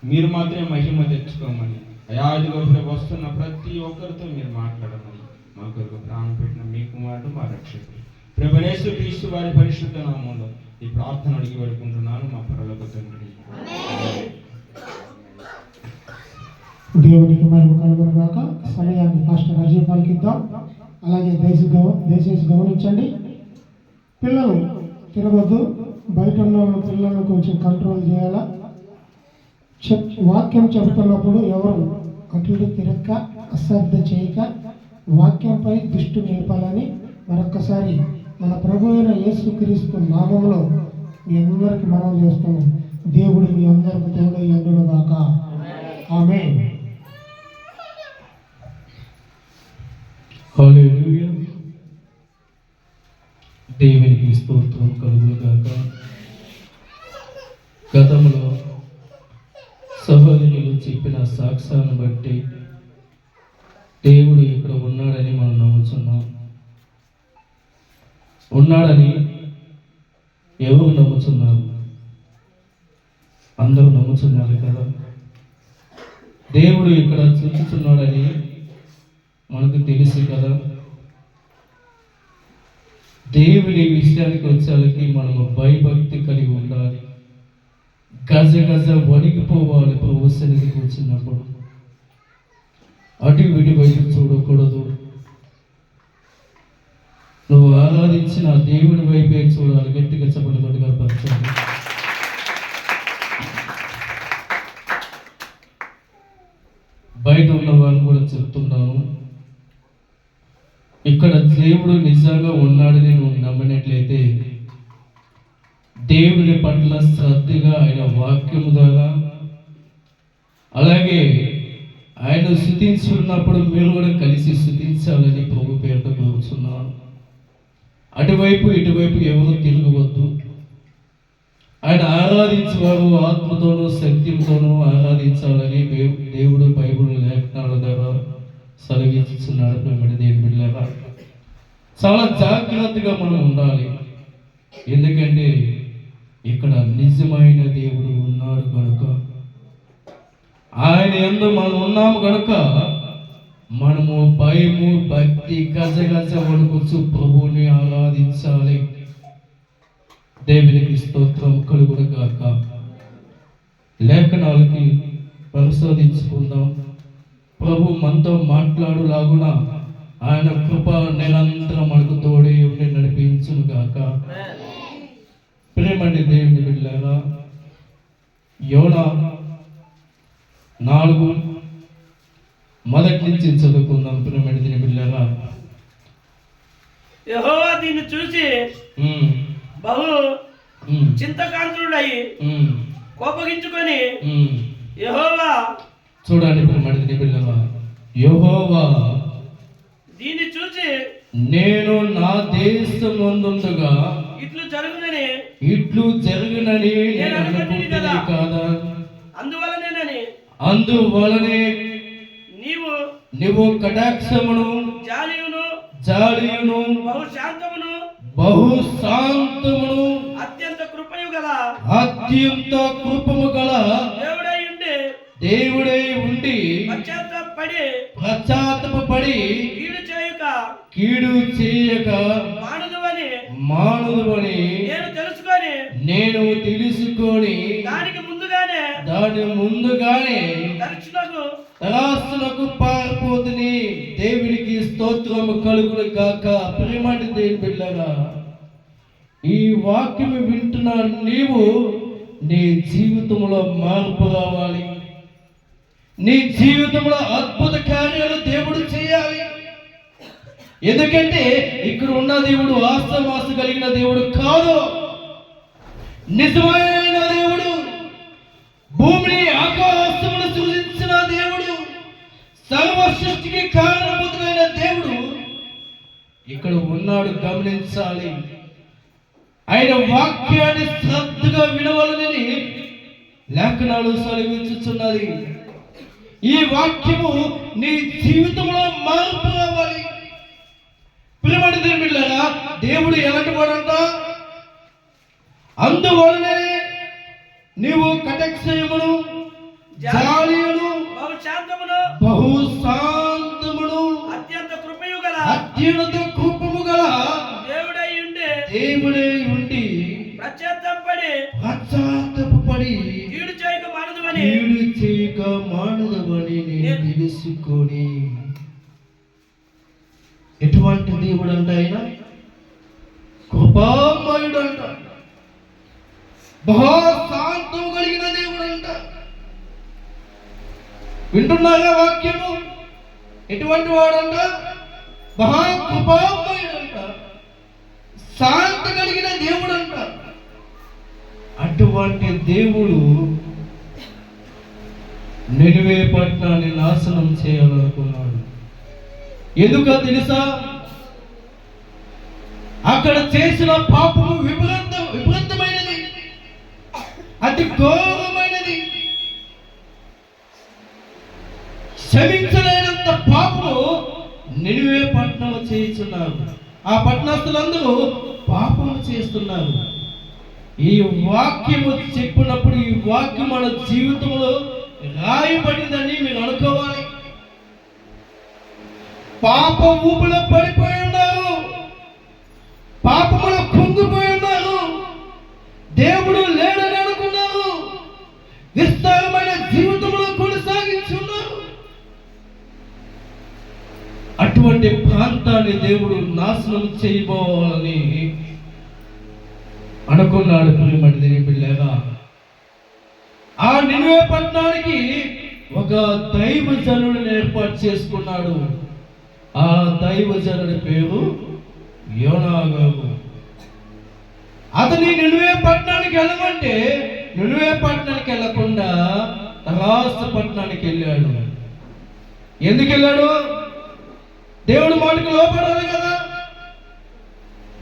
మీరు మాత్రమే మహిమ తెచ్చుకోమని అయా ఇదిగో ప్రభు వస్తున్న ప్రతి ఒక్కరితో మీరు మాట్లాడమని మా కొరకు ప్రాణం పెట్టిన మీ కుమారుడు మా రక్షకుడు ప్రభువైన యేసుక్రీస్తు వారి పరిశుద్ధ నామములో ఈ ప్రార్థన అడిగి వేడుకుంటున్నాను మా పరలోక తండ్రి. దేవునికి మహిమ కలుగును గాక. సమయాన్ని పాస్టర్ అజయ్ పాల్కి ఇద్దాం. అలాగే దయచేసి గమనించండి, పిల్లలు తిరగద్దు. బయట ఉన్న పిల్లలను కొంచెం కంట్రోల్ చేయాలా. వాక్యం చెబుతున్నప్పుడు ఎవరు అటు ఇటు తిరక్క అశ్రద్ధ చేయక వాక్యంపై దృష్టి నిలపాలని మరొక్కసారి మన ప్రభు అయిన యేసుక్రీస్తు నామములో మీ అందరికి మనం చేస్తున్నాం. దేవుడు మీ అందరికి తోడై ఉండును గాక. ఆమేన్. హల్లెలూయా. దేవునికి స్తోత్రం కలుగును గాక. గతంలో సహోదరులు చెప్పిన సాక్ష్యాన్ని బట్టి దేవుడు ఇక్కడ ఉన్నాడని మనం నమ్ముతున్నాం. ఉన్నాడని ఎవరు నమ్ముతున్నారు? అందరూ నమ్ముతున్నారు కదా. దేవుడు ఇక్కడ చూస్తున్నాడని మనకు తెలుసు కదా. దేవుని విషయానికి వచ్చేసరికి మనము భయభక్తి కలిగి ఉండాలి. గజ గజ వణికిపోవాలి ప్రభు సన్నిధికి వచ్చినప్పుడు. అటు విడి వైపు చూడకూడదు. నువ్వు ఆరాధించిన దేవుని వైపే చూడాలి. గట్టిగా చెప్పండి, గట్టిగా పరచాలి. బయట ఉన్న వాళ్ళు కూడా చెప్తున్నాను, ఇక్కడ దేవుడు నిజంగా ఉన్నాడని నువ్వు నమ్మినట్లయితే దేవుని పట్ల శ్రద్ధగా ఆయన వాక్యము ద్వారా, అలాగే ఆయన స్తుతించున్నప్పుడు మీరు కూడా కలిసి స్తుతించాలని ప్రభు పేరుట కోరుచున్నాను. అటువైపు ఇటువైపు ఎవరు తిరగవద్దు. ఆయన ఆరాధించేవారు ఆత్మతోనూ సత్యంతోనూ ఆరాధించాలని దేవుడు బైబిల్ లేఖనాల ద్వారా సెలవిస్తున్నాడు. ప్రేమని దేవుని బిడ్డలారా, చాలా జాగ్రత్తగా మనం ఉండాలి. ఎందుకంటే ఇక్కడ నిజమైన దేవుడు ఉన్నాడు కనుక, ఆయన యందు మనం ఉన్నాము కనుక మనము భయము భక్తి గజ గజ వణుకుచు ప్రభువుని ఆరాధించాలి. దేవునికి స్తోత్రం కలుగును గాక. లేఖనాలకి పరిశోధించుకుందాం. ప్రభు మనతో మాట్లాడులాగున ఆయన కృప నిరంతరం మనకు తోడే ఉండి నడిపించును గాక. ప్రేమని దేవుని బిడ్డలారా, యోనా 4 మొదటి నుంచి చదువుకుందాం. ప్రేమని దేవుని బిడ్డలారా, యెహోవా దీన్ని చూసి బహు చింతకాంతుడై కోపగించుకొని యెహోవా, చూడండి ప్రేమని దేవుని బిడ్డలారా, యెహోవా దీన్ని చూసి నేను నా దేశమందుండగా ఇట్లు జరుగునని నేను అనుకుంటున్నా కాదా? అందువలనే నీవు కటాక్షమును జాలియును బహు శాంతమును అత్యంత కృపము గల దేవుడై ఉండి పశ్చాత్తాపపడి కీడు చేయక మానుదువని నేను తెలుసుకొని దాని ముందుగానే తరాసులకు పారిపోతుని. దేవునికి స్తోత్రము కలుగును గాక. ప్రేమటి దేవుని బిడ్డలారా, ఈ వాక్యం వింటున్న నీవు నీ జీవితంలో మార్పు రావాలి. నీ జీవితంలో అద్భుత కార్యాలు దేవుడు చేయాలి. ఎందుకంటే ఇక్కడ ఉన్న దేవుడు ఆస్తమాస కలిగిన దేవుడు కాదు, నిజమైన దేవుడు, భూమిని ఆకాశమును సృజించిన దేవుడు, సర్వ సృష్టికి కారణభూతుడైన దేవుడు ఇక్కడ ఉన్నాడు. గమనించాలి. ఆయన వాక్యాన్ని శ్రద్ధగా వినవాలని లేఖనాలు సెలవించుచున్నది. ఈ వాక్యము నీ జీవితంలో మార్పు రావాలి. ప్రియమైన దేవుని బిడ్డలారా, దేవుడు ఎలాంటి వాడంట? అందువలనే నీవు కటాక్షమును జాలియును బహు శాంతమును అత్యంత కృపము గల దేవుడై ఉండి పశ్చాత్తాపపడి కీడు చేయక మానదువని నేను తెలుసుకొని. ఎటువంటి దేవుడు అంట? ఆయన కృపామయుడు అంట, బహుశాంతం కలిగిన దేవుడు అంట. వింటున్నారా వాక్యము? ఎటువంటి వాడంట? మహాకృపామయుడు అంట, శాంత కలిగిన దేవుడు అంట. అటువంటి దేవుడు నినివే పట్టణాన్ని నాశనం చేయాలనుకున్నాడు. ఎందుకో తెలుసా? అక్కడ చేసిన పాపము విపరీతమైనది. అతి ఘోరమైనది. క్షమించలేనంత పాపము నినివే పట్టణము చేస్తున్నారు. ఆ పట్టణస్తులందరూ పాపము చేస్తున్నారు. ఈ వాక్యము చెప్పినప్పుడు ఈ వాక్యం మన జీవితంలో రాయబడిందని మీరు అనుకోవాలి. పాప ఊపిలో పడిపోయి ఉన్నారు, పాపములో కుంగిపోయి ఉన్నారు, దేవుడు లేడని అనుకున్నారు, విస్తారమైన జీవితంలో కొనసాగించున్నారు. అటువంటి ప్రాంతాన్ని దేవుడు నాశనం చేయబోవాలని అనుకున్నాడు. ప్రియమైన దేవుని బిడ్డలారా, ఆ నినివే పట్టణానికి ఒక దైవజనుడిని ఏర్పాటు చేసుకున్నాడు. ఆ దైవజనుడి పేరు యోనా గారు. అతని నినివే పట్టణానికి వెళ్ళమంటే నినివే పట్టణానికి వెళ్ళకుండా తరాసు పట్టణానికి వెళ్ళాడు. ఎందుకు వెళ్ళాడు? దేవుడి మాటకు లోపడాలి కదా,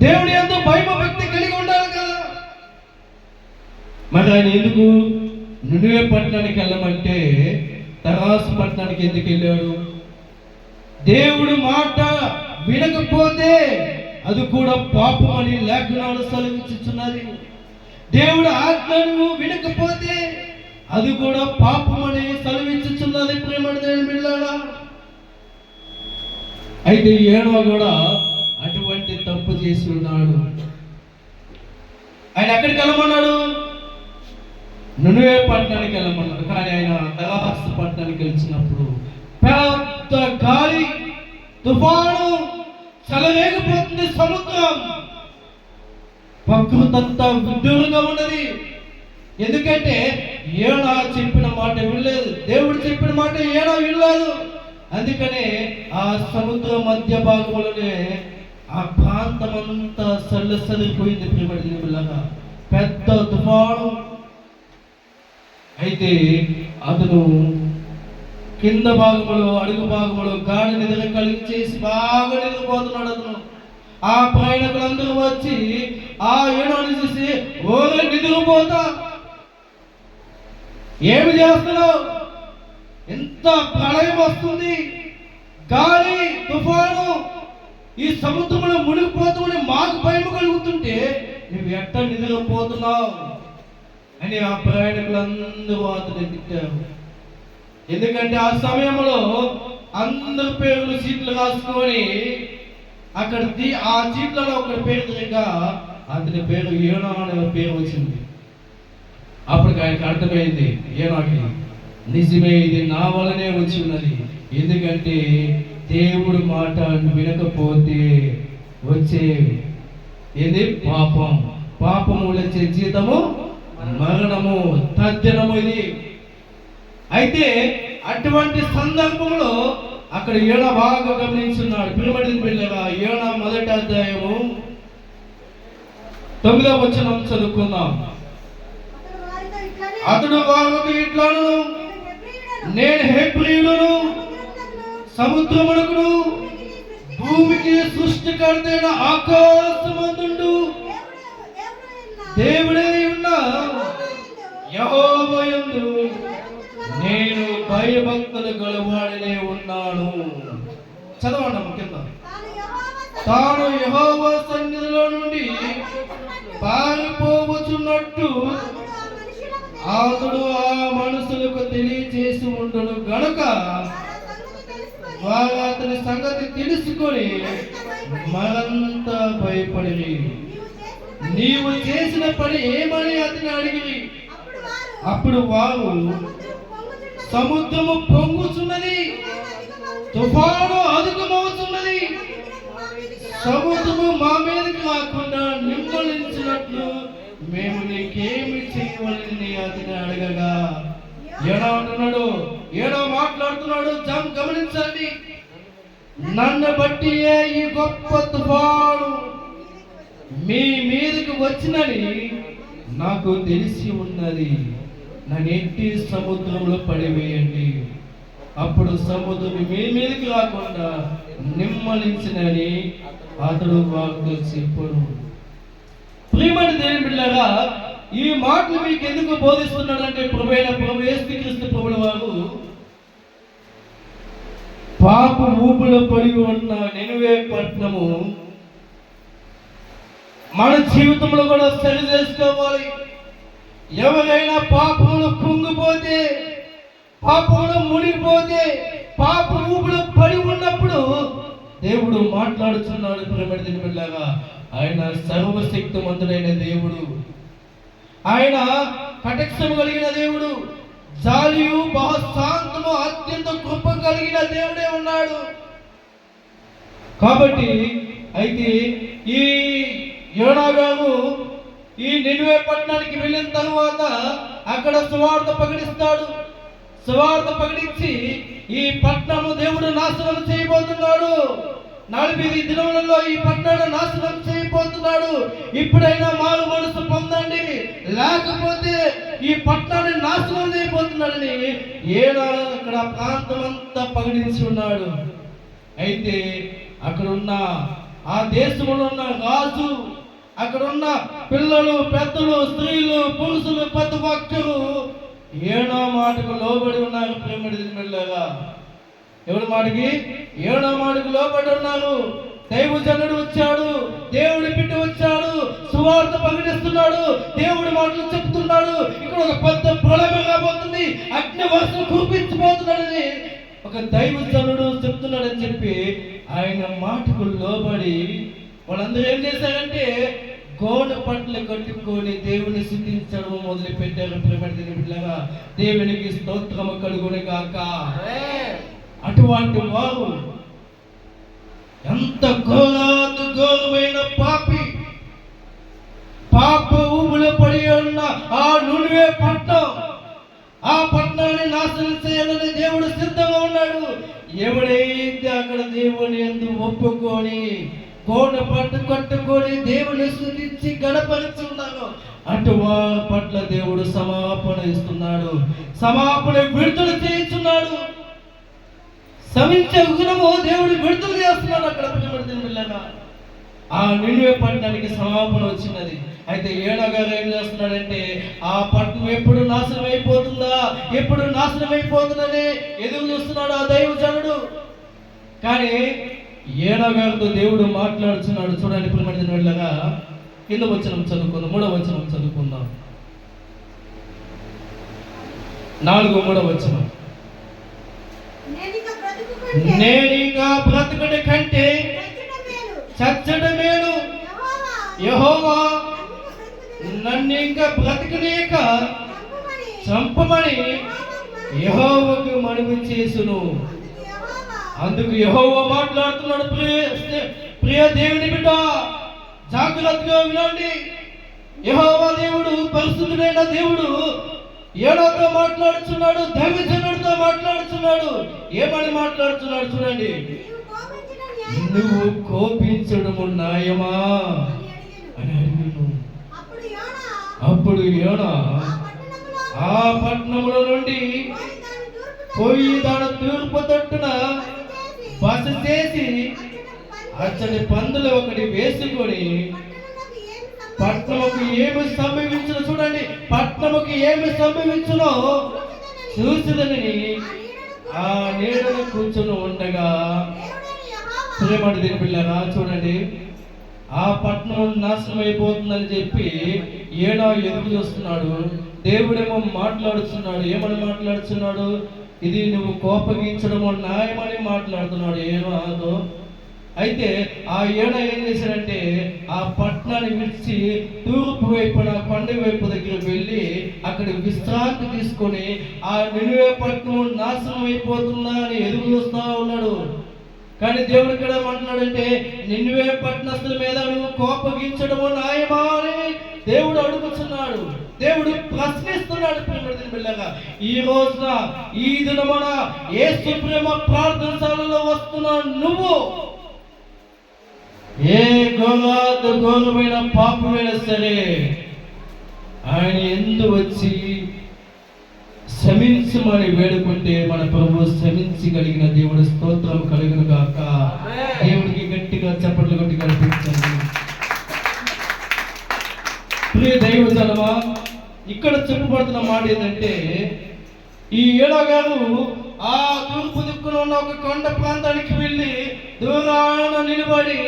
దేవుడి ఎంతో భయం భక్తి కలిగి ఉండాలి కదా. మరి ఆయన ఎందుకు నినివే పట్టణానికి వెళ్ళమంటే తరాసు పట్టణానికి ఎందుకు వెళ్ళాడు? దేవుడు మాట వినకపోతే అది కూడా పాపం అని లేఖనాలు సెలవిస్తున్నది. దేవుడు ఆజ్ఞను వినకపోతే అది కూడా పాపం అని సెలవిస్తున్నది. ప్రియమైన దేవుని బిడ్డలారా, అయితే యోనా కూడా అటువంటి తప్పు చేసి ఉన్నాడు. ఆయన ఎక్కడికి వెళ్ళమన్నాడు? నినివే పట్టణానికి వెళ్ళమన్నాడు. కానీ ఆయన తరాసు పట్టణానికి వెళ్చినప్పుడు పెద్ద గాలి, తుఫాను, చెలరేగిపోతుంది సముద్రం, ప్రకృతంతా విడ్డూరంగా ఉన్నది. ఎందుకంటే యోనా చెప్పిన మాట వినలేదు, దేవుడు చెప్పిన మాట యోనా వినలేదు. అందుకనే ఆ సముద్ర మధ్య భాగంలోనే ఆ ప్రాంతం అంతా సల్లిపోయింది. ప్రియమైన పెద్ద తుఫాను. అయితే అతను కింద భాగంలో అడుగు భాగంలో గాఢ నిద్ర కలిగించేసి బాగా నిద్రపోతున్నాడు. అతను ఆ ప్రయాణికులందరూ వచ్చి ఆ యోనాను చూసి, ఓ నిద్రపోతా, ఏమి చేస్తున్నావు? ఎంత ప్రళయం వస్తుంది, గాలి తుఫాను, ఈ సముద్రంలో మునిగిపోతామని మాకు భయం కలుగుతుంటే నువ్వు ఎట్ట నిద్రపోతున్నావు అని ఆ ప్రయాణికులందరూ అతను తిట్టారు. ఎందుకంటే ఆ సమయంలో అందరి పేర్లు చీట్లు రాసుకొని అక్కడ ఆ చీట్లలో ఒకటి పేరు తిరిగా అతని పేరు యోనా అనే పేరు వచ్చింది. అప్పటికి ఆయనకు అర్థమైంది, యోనాకి నిజమే ఇది నా వలనే వచ్చి ఉన్నది. ఎందుకంటే దేవుడు మాట వినకపోతే వచ్చే ఇది పాపం, పాపము వచ్చే జీతము మరణము, తద్దినము ఇది. అయితే అటువంటి సందర్భంలో అక్కడ యోనా బాగా గమనించున్నాడు. ప్రియమైన బిడ్డలారా, యోనా 1వ అధ్యాయము 9వ వచనం చదువుకుందాం. అతడు వారితో ఇట్లాను, నేను హెబ్రీయులను, సముద్రమునకును, భూమికి సృష్టికర్తైన ఆకాశమందుండు దేవుడే ఉన్న యెహోవా యందు నేను భయభక్తులు గలవాడనే ఉన్నాను. చదవండి కింద. తాను యెహోవా సన్నిధిలో నుండి పారిపోవచ్చున్నట్టు అతడు ఆ మనుషులకు తెలియజేసి ఉండును గనుక వారు అతని సంగతి తెలుసుకొని మరంతా భయపడి నీవు చేసిన పని ఏమని అతని అడిగి, అప్పుడు వారు సముద్రము పొంగుచున్నది, తుఫాను అధికమవుతున్నది, సముద్రము మా మీదకి రాకుండా నిమ్మలించినట్లు మేము నీకేమి చేయవలని అతని అడగగా, యోనా అంటున్నాడు, యోనా మాట్లాడుతున్నాడు, గమనించండి, నన్ను బట్టి ఈ గొప్ప తుఫాను మీ మీదకి వచ్చినని నాకు తెలిసి ఉన్నది. నన్నెట్టి సముద్రంలో పడివేయండి, అప్పుడు సముద్రం మీ మీదకి రాకుండా నిమ్మలించినని అతడు వారితో చెప్పాడు. ప్రియమైన దేవుని బిడ్డలారా, ఈ మాటలు మీకు ఎందుకు బోధిస్తున్నాడంటే ప్రభు యేసుక్రీస్తు ప్రభుల వారు పాప ఊపులో పడి ఉన్న నినివే పట్టణము మన జీవితంలో కూడా సరి చేసుకోవాలి. ఎవరైనా పాపములు కుంగిపోతే, పాపములు మునిగిపోతే, పాప ఊపులో పడి ఉన్నప్పుడు దేవుడు మాట్లాడుతున్నాడు. ప్రేమడిని బిడ్డలారా, ఆయన సర్వశక్తిమంతుడైన దేవుడు, ఆయన కటాక్షము కలిగిన దేవుడు, జాలియు బహుశాంతము అత్యంత కృప కలిగిన దేవుడే ఉన్నాడు. కాబట్టి అయితే ఈ యోనా గారు ఈ నినివే పట్టణానికి వెళ్ళిన తరువాత అక్కడ సువార్త ప్రకటిస్తాడు. సువార్త ప్రకటించి ఈ పట్టణము దేవుడు నాశనం చేయబోతున్నాడు. 40 దినములలో ఈ పట్టణాన్ని నాశనం చేయబోతున్నాడు. ఇప్పుడైనా మారు మనసు పొందండి, లేకపోతే ఈ పట్టణాన్ని నాశనం చేయబోతున్నాడని అక్కడ ప్రాంతం అంతా ప్రకటించి ఉన్నాడు. అయితే అక్కడున్న ఆ దేశంలో ఉన్న రాజు, అక్కడున్న పిల్లలు, పెద్దలు, స్త్రీలు, పురుషులు, ప్రతి ఒక్కరు ఏడో మాటకు లోబడి ఉన్నారు. ప్రేమడి వెళ్ళగా ఎవరి మాటకి? ఏడో మాటకు లోబడి ఉన్నారు. దైవజనుడు వచ్చాడు, దేవుడి బిడ్డ వచ్చాడు, సువార్త ప్రకటిస్తున్నాడు, దేవుడి మాటలు చెప్తున్నాడు. ఇక్కడ ఒక పెద్ద ప్రళయం రాబోతుంది, అగ్ని వర్షం కురిపించబోతున్నాడని ఒక దైవజనుడు చెప్తున్నాడని చెప్పి ఆయన మాటకు లోబడి వాళ్ళందరూ ఏం చేశారంటే గోడ పట్లు కట్టుకొని దేవుని స్తుతించడం మొదలు పెట్టారు. ప్రేమగా దేవునికి స్తోత్రము కలుగును గాక. అటువంటి వారు ఎంత ఘోరమైన పాపి, పాప ఊబిలో పడి ఉన్న ఆ నినివే పట్టణం, ఆ పట్టణాన్ని నాశనం చేయాలని దేవుడు సిద్ధంగా ఉన్నాడు. ఎవడైతే అక్కడ దేవుని యందు ఒప్పుకొని గోడ పట్టు కట్టుకొని దేవుని స్తుతించి గణపరుచున్నాడు, అటువారి పట్ల దేవుడు సమాపణ ఇస్తున్నాడు, సమాపణ విడుదల చేస్తున్నాడు. సమించే గుణము దేవుడు విడుదల చేస్తున్నాడు. అక్కడ పిల్లగా ఆ నినివే పట్టణానికి సమాపణ వచ్చినది. అయితే యోనా గారు ఏం చేస్తున్నాడంటే ఆ పట్టణం ఎప్పుడు నాశనం అయిపోతుందా, ఎప్పుడు నాశనం అయిపోతుందని ఎదురు చూస్తున్నాడు ఆ దైవజనుడు. కానీ యోనా గారితో దేవుడు మాట్లాడుతున్నాడు. చూడండి ప్రియమైన వెళ్ళగా కింద వచనం చదువుకుందాం, 3వ వచనం చదువుకుందాం. 3వ వచనం. నేనిక బ్రతుకుట కంటే చచ్చడం మేలు, యెహోవా నన్ను ఇంకా బ్రతకలేక చంపమని యెహోవాకు మనవి చేసును. అందుకు యెహోవా మాట్లాడుతున్నాడు. ప్రియ దేవుని బిడ్డ, జాగ్రత్తగా వినండి. యెహోవా దేవుడు పరిశుద్ధుడైన దేవుడు యోనాతో మాట్లాడుతున్నాడు, దైవజనుడితో మాట్లాడుతున్నాడు. ఏమని మాట్లాడుతున్నాడు చూడండి. నువ్వు కోపించడము న్యాయమా అని అడిగాను. అప్పుడు యోనా ఆ పట్టణముల నుండి పోయి దాని తూర్పు తట్టున బస చేసి అచ్చడి పందులు ఒకటి వేసుకొని పట్టణముకు ఏమి సంభవించునో చూడండి, పట్టణముకి ఏమి సంభవించునో చూసిదని ఆ నీడను కూర్చొని ఉండగా. ప్రేమడు దీని పిల్లరా చూడండి, ఆ పట్టణం నాశనం అయిపోతుందని చెప్పి యోనా ఎదురు చూస్తున్నాడు. దేవుడేమో మాట్లాడుతున్నాడు. ఏమని మాట్లాడుతున్నాడు? ఇది నువ్వు కోపగించడమో న్యాయమని మాట్లాడుతున్నాడు యోనాతో. అయితే ఆ యోనా ఏం చేశాడంటే ఆ పట్టణాన్ని విడిచి తూర్పు వైపున కొండ వైపు దగ్గర వెళ్ళి అక్కడ విశ్రాంతి తీసుకొని ఆ నినివే పట్టణం నాశనం అయిపోతుందా అని ఎదురు చూస్తా ఉన్నాడు. కానీ దేవుడు ఇక్కడ ఏమంటున్నాడంటే నినివే పట్టణస్తుల మీద నువ్వు కోపగించడము న్యాయమా అని దేవుడు అడుగుతున్నాడు. దేవుడు ప్రశ్నిస్తున్నాడు. పిల్లగా ఈ రోజున ఈ దినమున యేసు ప్రేమ ప్రార్థనశాలలో వస్తున్నా నువ్వు ఏ ఘోరమైన పాపమైనా సరే ఆయన ఎందు వచ్చి క్షమించమని వేడుకుంటే మన ప్రభు క్షమించగలిగిన దేవుడు. స్తోత్రం కలుగును గాక. దేవుడికి గట్టిగా చప్పట్లు కొట్టి కనిపించండి. ప్రియ దైవజనమా, ఇక్కడ చెప్పబడుతున్న మాట ఏంటంటే, ఈ ఏడా గారు ఆ తూర్పు దిక్కున ఉన్న ఒక కొండ ప్రాంతానికి వెళ్ళి దూరాన నిలబడి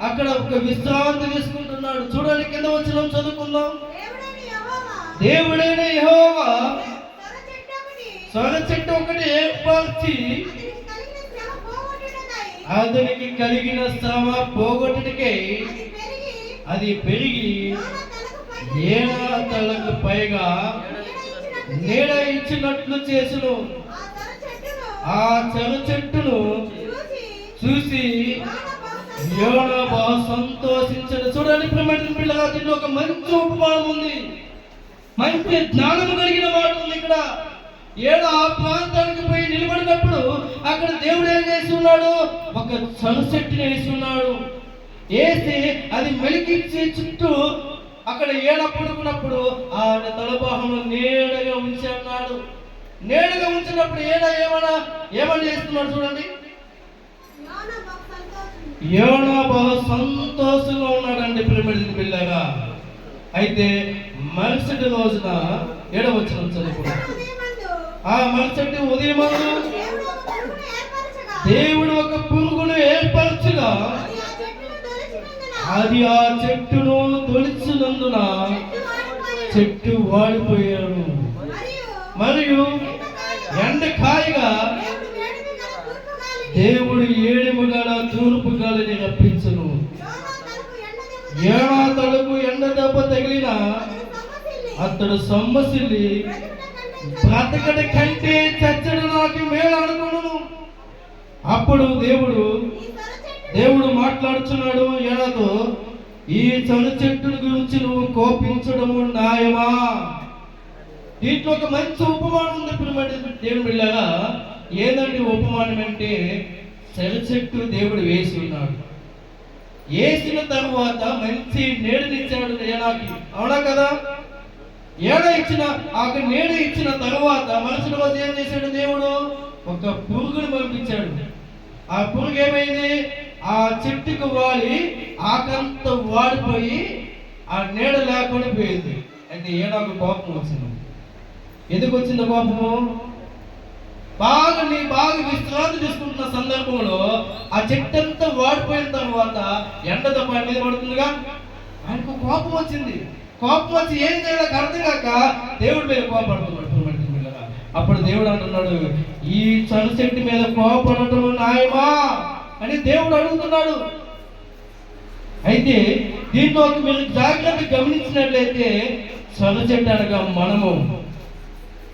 అక్కడ ఒక విశ్రాంతి తీసుకుంటున్నాడు. చూడండి, కింద వచ్చిన చదువుకుందాం. దేవుడైన యెహోవా సొర చెట్టు ఒకటి ఏర్పరిచి అతనికి కలిగిన శ్రమ పోగొట్టుటకై అది పెరిగి 7 తలకు పైగా నీడ ఇచ్చినట్లు చేసును. ఆ చెర చెట్టును చూసి యోనా బహు సంతోషించడు. చూడండి ప్రియమైన పిల్లగా, దీంట్లో ఒక మంచి ఉపమానం ఉంది, మంచి జ్ఞానం కలిగిన మాట ఉంది. ఇక్కడ ఏడు ఆ ప్రాంతానికి పోయి నిలబడినప్పుడు అక్కడ దేవుడు ఏం చేసి ఉన్నాడు, ఒక చెర చెట్టుని వేసి ఉన్నాడు. వేసి అది మెలికించి చుట్టూ అక్కడ ఏడ పడుకున్నప్పుడు ఆయన తలభాగంలో నీడగా ఉంచి అన్నాడు. నీడగా ఉంచినప్పుడు ఏమని చేస్తున్నాడు చూడండి. యోనా బహు సంతోషంగా ఉన్నాడండి ప్రియమైన పిల్లగా. అయితే మరుసటి రోజున 7వ వచనం చదువుకున్నాడు. ఆ మరుసటి ఉదయమందు దేవుడు ఒక పురుగును ఏర్పరచుగా అది ఆ చెట్టును తొలిచినందున చెట్టు వాడిపోయాడు. మరియు ఎండకాయగా దేవుడు ఏడుము గల తూర్పు గాలిని రప్పించును. 7 తలకు ఎండ దెబ్బ తగిలిన అతడు సొమ్మసిల్లి బ్రతకట కంటే చచ్చడు నాకు మేలు అనుకును. అప్పుడు దేవుడు మాట్లాడుచున్నాడు ఏడాతో, ఈ చెరు చెట్టుని గురించి నువ్వు కోపించడము న్యాయమా? దీంట్లో ఒక మంచి ఉపమానం ఉంది దేవుని బిడ్డగా. ఏదండి ఉపమానం అంటే, చెరు చెట్టు దేవుడు వేసి ఉన్నాడు. వేసిన తరువాత మంచి నీడనిచ్చాడు ఏడాకి, అవునా కదా? నీడ ఇచ్చిన తరువాత మనుషుల వద్ద ఏం చేశాడు దేవుడు, ఒక పురుగును పంపించాడు. ఆ పురుగు ఏమైంది, ఆ చెట్టుకు వాలి ఆకంత వాడిపోయి ఆ నీడ లేకుండా పోయింది. అయితే ఏడాకు కోపం వచ్చింది. ఎందుకు వచ్చింది కోపము? బాగా విశ్రాంతి తీసుకుంటున్న సందర్భంలో ఆ చెట్టు అంతా వాడిపోయిన తర్వాత ఎండ దెబ్బ మీద పడుతుందిగా, ఆయనకు కోపం వచ్చింది. కోపం వచ్చి ఏం చేయాలి అర్థం కాక దేవుడి మీద కోపడుతున్నాడు. అప్పుడు దేవుడు అంటున్నాడు, ఈ చెర చెట్టు మీద కోపడటం న్యాయమా అని దేవుడు అడుగుతున్నాడు. అయితే దీంట్లో మీరు జాగ్రత్త గమనించినట్లయితే, చెర చెట్టు అనగా మనము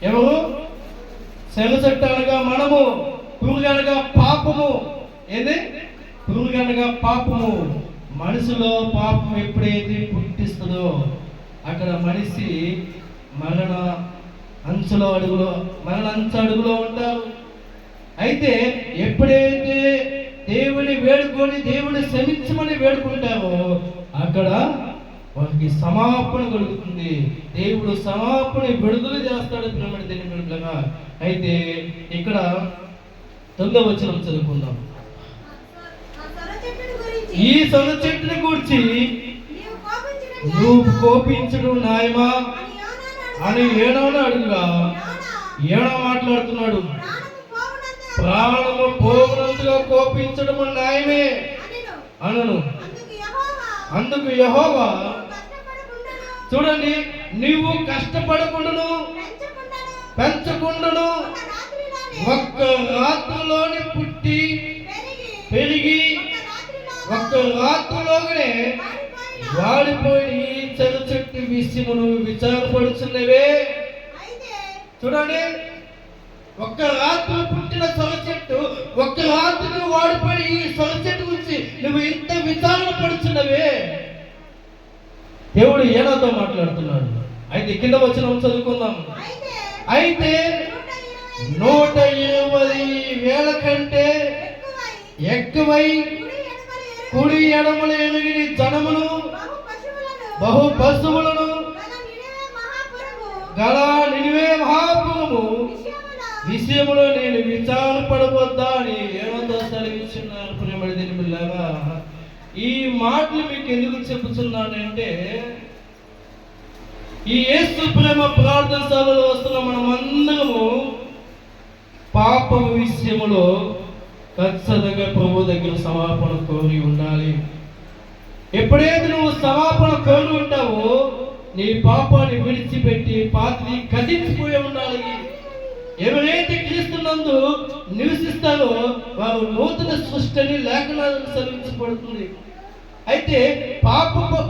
ఎవరు? చెర చెట్టు అనగా మనము, పురుగు అనగా పాపము. ఏది? పురుగు అనగా పాపము. మనసులో పాపం ఎప్పుడైతే పుట్టిస్తుందో అక్కడ మనిషి మరణ అంచు అడుగులో ఉంటారు. అయితే ఎప్పుడైతే దేవుని వేడుకొని దేవుని క్షమించమని వేడుకుంటారో అక్కడ వారికి సమాపణ కలుగుతుంది. దేవుడు సమాపణ విడుదల చేస్తాడు ప్రియమైన దేవుని బిడ్డలారా. అయితే ఇక్కడ 9వ వచనం చదువుకుందాం. ఈ సొర చెట్టుని గురించి నువ్వు కోపించడం న్యాయమా అని ఏడవని అడుగుగా, మాట్లాడుతున్నాడు, ప్రాణము పోవునంతగా కోపించడము న్యాయమే అనను. అందుకు యెహోవా, చూడండి, నీవు కష్టపడకుండాను పెంచకుండాను ఒక్క రాత్రిలోని పుట్టి పెరిగి ఒక్క రాత్రిలోనే వాడిపోయి చెరు చెట్టు విషయమును విచారపడుచున్నవే. చూడండి, ఒక్క రాత్రి పుట్టిన సొర చెట్టు ఒక్క రాత్రికి వాడిపోయి ఈ సొర చెట్టు గురించి నువ్వు ఇంత విచారణ పడుచున్నవే. దేవుడు ఏనాతో మాట్లాడుతున్నాడు. అయితే కింద వచ్చిన చదువుకుందాం. అయితే 120,000 కంటే ఎక్కువై కుడి ఎడమలు ఎరిగిన జనమును బహు పశువులను గల నినివే మహాపురము విషయములో నేను విచారపడవద్దా అని ఏమంతా సెలవిస్తున్నారు ప్రియమైన దేవుని బిడ్డలారా. ఈ మాటలు మీకు ఎందుకు చెప్పుతున్నానంటే, ఈ యేసు ప్రేమ ప్రార్థన సభలో వస్తున్న మనమందరము పాపం విషయంలో ఖచ్చితంగా ప్రభు దగ్గర క్షమాపణ కోరి ఉండాలి. ఎప్పుడైతే నువ్వు క్షమాపణ కోరి ఉంటావో నీ పాపాన్ని విడిచిపెట్టి పాతిని గతించిపోయి ఉండాలి. ఎవరైతే క్రీస్తునందు నివసిస్తారో వారు నూతన సృష్టిని లేఖనాలను సరించబడుతుంది. అయితే పాపంలో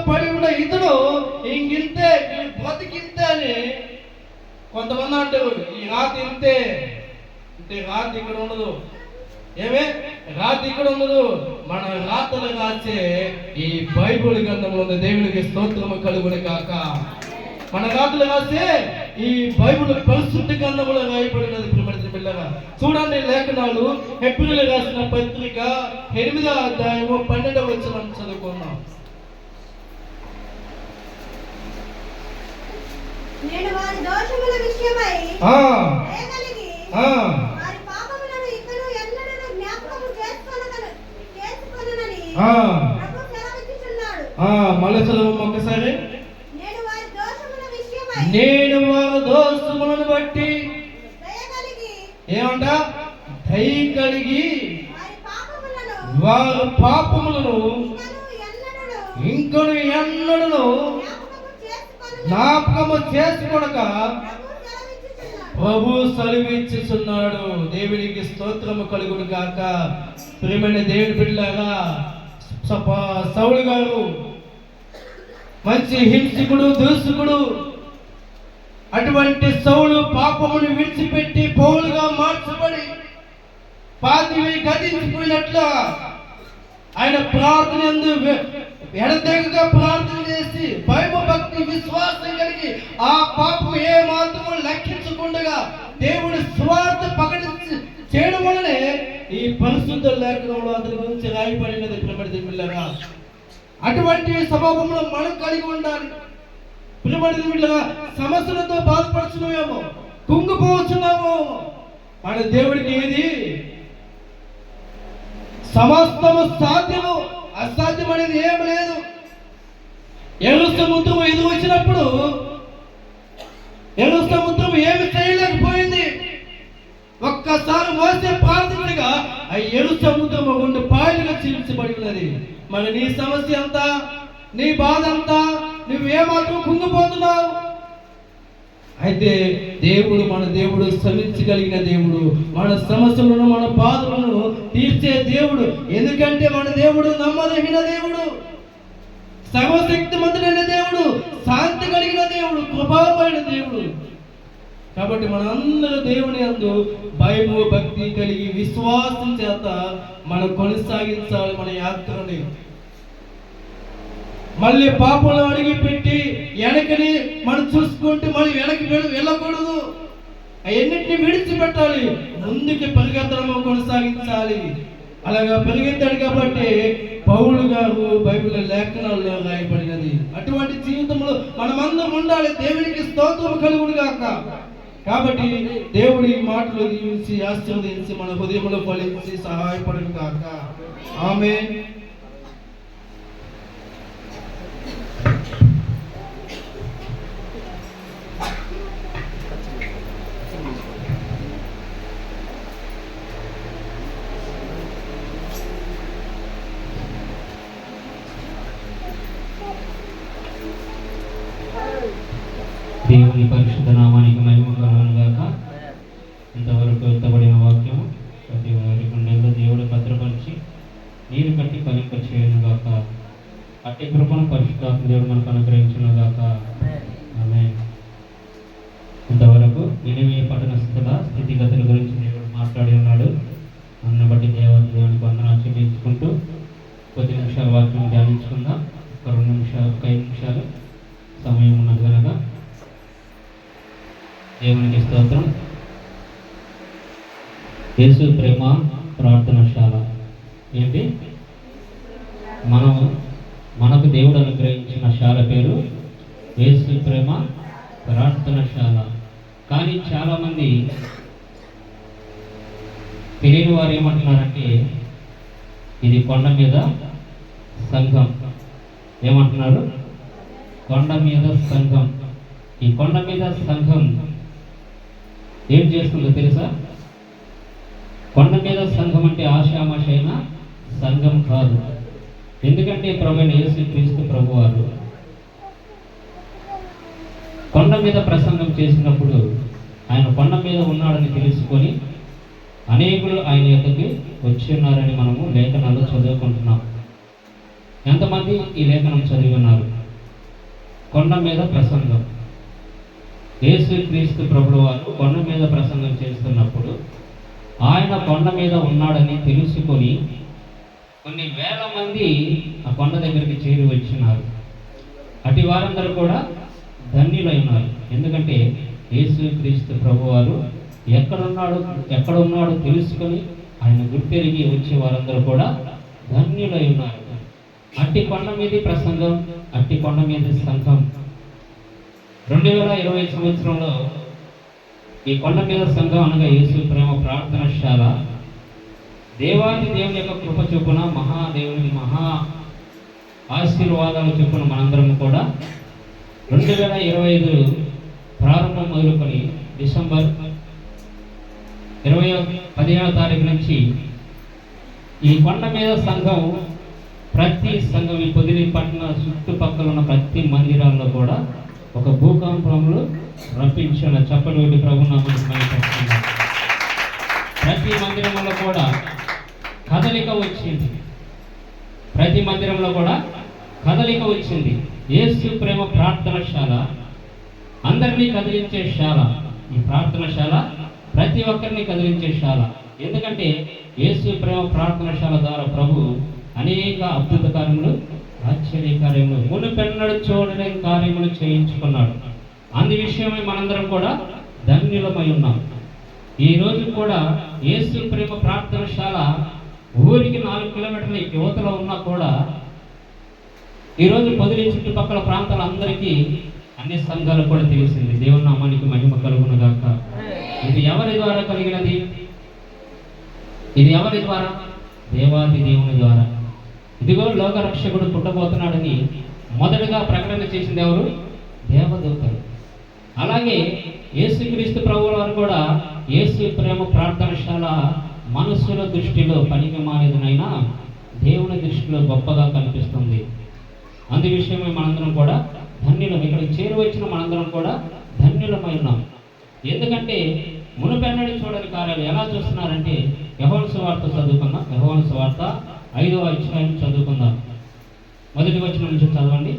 పడి ఉన్న ఇతను ఇంతే బతికింతే అని కొంతమంది అంటారు. ఈ రాతి ఇంతే అంటే రాతి ఇక్కడ ఉండదు. ఏమే రాతి ఇక్కడ ఉండదు. మన రాతలు రాసే ఈ బైబిల్ గ్రంథంలో ఉన్న దేవునికి స్తోత్రము కలుగును కాక. మన రాతలు రాసే ఈ బైబిల్ పరిశుద్ధ గ్రంథంలో రాయబడినది. పిల్లగా చూడండి లేఖనాలు. హెబ్రీయులు రాసిన పత్రిక 8వ అధ్యాయము 12వ వచనం చదువుకున్నాం. నేను వారి దోషముల విషయమై దయగలిగి వారి పాపములను ఇకను ఎన్నడూ జ్ఞాపకము చేసుకొననని ప్రభు సెలవిచ్చుచున్నాడు. మళ్ళీ చదువు ఒక్కసారి. నేను వారి దోషముల విషయమై నేను వారి దోషములను బట్టి ఏమంట దయ కలిగి వారి పాపములను ఇంకను ఎన్నడూ జ్ఞాపకము చేసుకొనక ప్రభు సెలవిచ్చుచున్నాడు. దేవునికి స్తోత్రము కలుగును గాక. ప్రియమైన దేవుని బిడ్డలారా, సౌలు గారు మంచి హింసకుడు, దూషకుడు. అటువంటి సౌలు పాపమును విడిచిపెట్టి పౌలుగా మార్చబడి పాతివి గతించిపోయినట్ల ఆయన ప్రార్థన ఎడతెగగా ప్రార్థన చేసి భయభక్తి విశ్వాసం కలిగి ఆ పాపం ఏ మాత్రము లెక్కించకుండా దేవుడి స్వార్థ ప్రకటించి చేయడం వల్లనే ఈ పరిశుద్ధ లేఖనంలో అతని గురించి రాయబడినది. పిల్లగా అటువంటి స్వభావంలో మనం కలిగి ఉండాలి. పిల్లగా సమస్యలతో బాధపడుతున్నామేమో, కుంగిపోతున్నామో, మన దేవుడికి ఏది సమస్తము సాధ్యము, అసాధ్యం అనేది ఏం లేదు. ఎర్ర సముద్రం ఎదురు వచ్చినప్పుడు ఎర్ర సముద్రం ఏమి చేయలేకపోయింది. ఒక్కసారి మోసే ప్రార్థనగా ఆ ఎర్ర సముద్రం రెండు పాయలుగా చీల్చబడి ఉన్నది. మరి నీ సమస్య అంతా, నీ బాధ అంతా, నువ్వేమాత్రం కుంగిపోతున్నావు. అయితే దేవుడు, మన దేవుడు శ్రమించగలిగిన దేవుడు, మన సమస్యలను మన బాధలను తీర్చే దేవుడు. ఎందుకంటే మన దేవుడు నమ్మదగిన దేవుడు, సర్వశక్తిమంతుడైన దేవుడు, శాంతి కలిగిన దేవుడు, కృపాపైన దేవుడు. కాబట్టి మనందరూ దేవుని యందు భయము భక్తి కలిగి విశ్వాసం చేత మనం కొనసాగించాలి మన యాత్రని. మళ్ళీ పాపంలో అడిగి పెట్టి వెనకని మనం చూసుకుంటూ మళ్ళీ వెనక్కి వెళ్ళకూడదు. అవన్నింటినీ విడిచిపెట్టాలి, ముందుకి పరిగెత్తడం కొనసాగించాలి. అలాగా పరిగెత్తాడు కాబట్టి పౌలు గారు బైబిల్ లేఖనాల్లో రాయబడినది. అటువంటి జీవితంలో మనమందరం ఉండాలి. దేవునికి స్తోత్రం కలుగును గాక. కాబట్టి దేవుడి మాటలు దీవించి ఆశీర్వదించి మన హృదయంలో ఫలించి సహాయపడును గాక. ఆమేన్. దేవుని పరిశుద్ధ నామానికి మహిమ కలుగును గాక. ఇంతవరకు ఎత్తబడిన వాక్యం ప్రతి వారి గుండెల్లో దేవుడు భద్రపరిచి నీరు కట్టి ఫలింపచేయును గాక. అట్టి కృపను పరిశుద్ధాత్మ దేవుడు మనకు అనుగ్రహించును గాక. ఆమేన్. ఇంతవరకు నినివే పట్టణ స్థితిగతుల గురించి దేవుడు మాట్లాడి ఉన్నాడు. అన్న బట్టి దేవునికి వందనాలు చెల్లించుకుంటూ కొద్ది నిమిషాల వాక్యం ధ్యానించుకుందాం. ఒక 2 నిమిషాలు, 5 నిమిషాలు సమయం ఉన్నది కనుక దేవునికి స్తోత్రం. యేసు ప్రేమ ప్రార్థనశాల ఏంటి? మనకు దేవుడు అనుగ్రహించిన శాల పేరు యేసు ప్రేమ ప్రార్థనశాల. కానీ చాలామంది తెలియని వారు ఏమంటున్నారంటే ఇది కొండ మీద సంఘం. ఏమంటున్నారు? కొండ మీద సంఘం. ఈ కొండ మీద సంఘం ఏం చేస్తుందో తెలుసా? కొండ మీద సంఘం అంటే ఆషామాషైన సంఘం కాదు. ఎందుకంటే ప్రభువైన యేసుక్రీస్తు ప్రభువారు కొండ మీద ప్రసంగం చేసినప్పుడు ఆయన కొండ మీద ఉన్నాడని తెలుసుకొని అనేకులు ఆయన యొక్కకి వచ్చి ఉన్నారని మనము లేఖనాల్లో చదువుకుంటున్నాం. ఎంతమంది ఈ లేఖనం చదివి ఉన్నారు? కొండ మీద ప్రసంగం. యేసుక్రీస్తు ప్రభువారు కొండ మీద ప్రసంగం చేస్తున్నప్పుడు ఆయన కొండ మీద ఉన్నాడని తెలుసుకొని కొన్ని వేల మంది ఆ కొండ దగ్గరికి చేరి వచ్చినారు. అటు వారందరూ కూడా ధన్యులైనారు. ఎందుకంటే యేసుక్రీస్తు ప్రభువారు ఎక్కడ ఉన్నాడో తెలుసుకొని ఆయన గుర్తెరిగి వచ్చే వారందరూ కూడా ధన్యులై ఉన్నారు. అట్టి కొండ మీది ప్రసంగం, అట్టి కొండ మీద సంఘం. 2020 సంవత్సరంలో ఈ కొండ మీద సంఘం అనగా యేసు ప్రేమ ప్రార్థనశాల దేవాది దేవుని యొక్క కృప చొప్పున మహాదేవుని మహా ఆశీర్వాదాలు చొప్పున మనందరం కూడా 2025 ప్రారంభం మొదలుకొని డిసెంబర్ 15వ తారీఖు నుంచి ఈ కొండ మీద సంఘం ప్రతి సంఘం ఈ పొదిలి పట్టణ చుట్టుపక్కల ఉన్న ప్రతి మందిరాల్లో కూడా ఒక భూకంపంలో రప్పించిన చప్పటి ప్రభునామానికి మైపడుతుంది. ప్రతి మందిరంలో కూడా కదలిక వచ్చింది. ప్రతి మందిరంలో కూడా కదలిక వచ్చింది. యేసు ప్రేమ ప్రార్థనశాల అందరినీ కదిలించే శాల. ఈ ప్రార్థనశాల ప్రతి ఒక్కరిని కదిలించే శాల. ఎందుకంటే యేసు ప్రేమ ప్రార్థనశాల ద్వారా ప్రభు అనేక అద్భుత కార్యములు, ఆశ్చర్య కార్యములు, మునుపెన్నడు చూడలేని కార్యములు చేయించుకున్నాడు. అందు విషయమై మనందరం కూడా ధన్యులమై ఉన్నాం. ఈ రోజు కూడా యేసు ప్రేమ ప్రార్థనశాల ఊరికి 4 కిలోమీటర్ల యువతలో ఉన్నా కూడా ఈరోజు పొదిలి చుట్టుపక్కల ప్రాంతాలందరికీ అన్ని సంఘాలు కూడా తెలిసింది. దేవుని నామానికి మహిమ కలుగును గాక. ఇది ఎవరి ద్వారా కలిగినది? ఇది ఎవరి ద్వారా? దేవాది దేవుని ద్వారా. ఇదిగో లోక రక్షకుడు పుట్టబోతున్నాడని మొదటగా ప్రకటన చేసింది ఎవరు? దేవదూతలు. అలాగే యేసుక్రీస్తు ప్రభువుల వారు కూడా యేసు ప్రేమ ప్రార్థనశాల మనుషుల దృష్టిలో పనికి మానేదనైనా దేవుని దృష్టిలో గొప్పగా కనిపిస్తుంది. అందు విషయమై మనందరం కూడా ధన్యులం. ఇక్కడికి చేరువచ్చిన మనందరం కూడా ధన్యులమై ఉన్నాం. ఎందుకంటే మునుపెన్నడి చూడని కార్యాలు ఎలా చూస్తున్నారంటే యోహాను సువార్త చదువుకుందాం. యోహాను సువార్త 5వ అధ్యాయం చదువుకుందాం. మొదటి వచనం నుంచి చదవండి.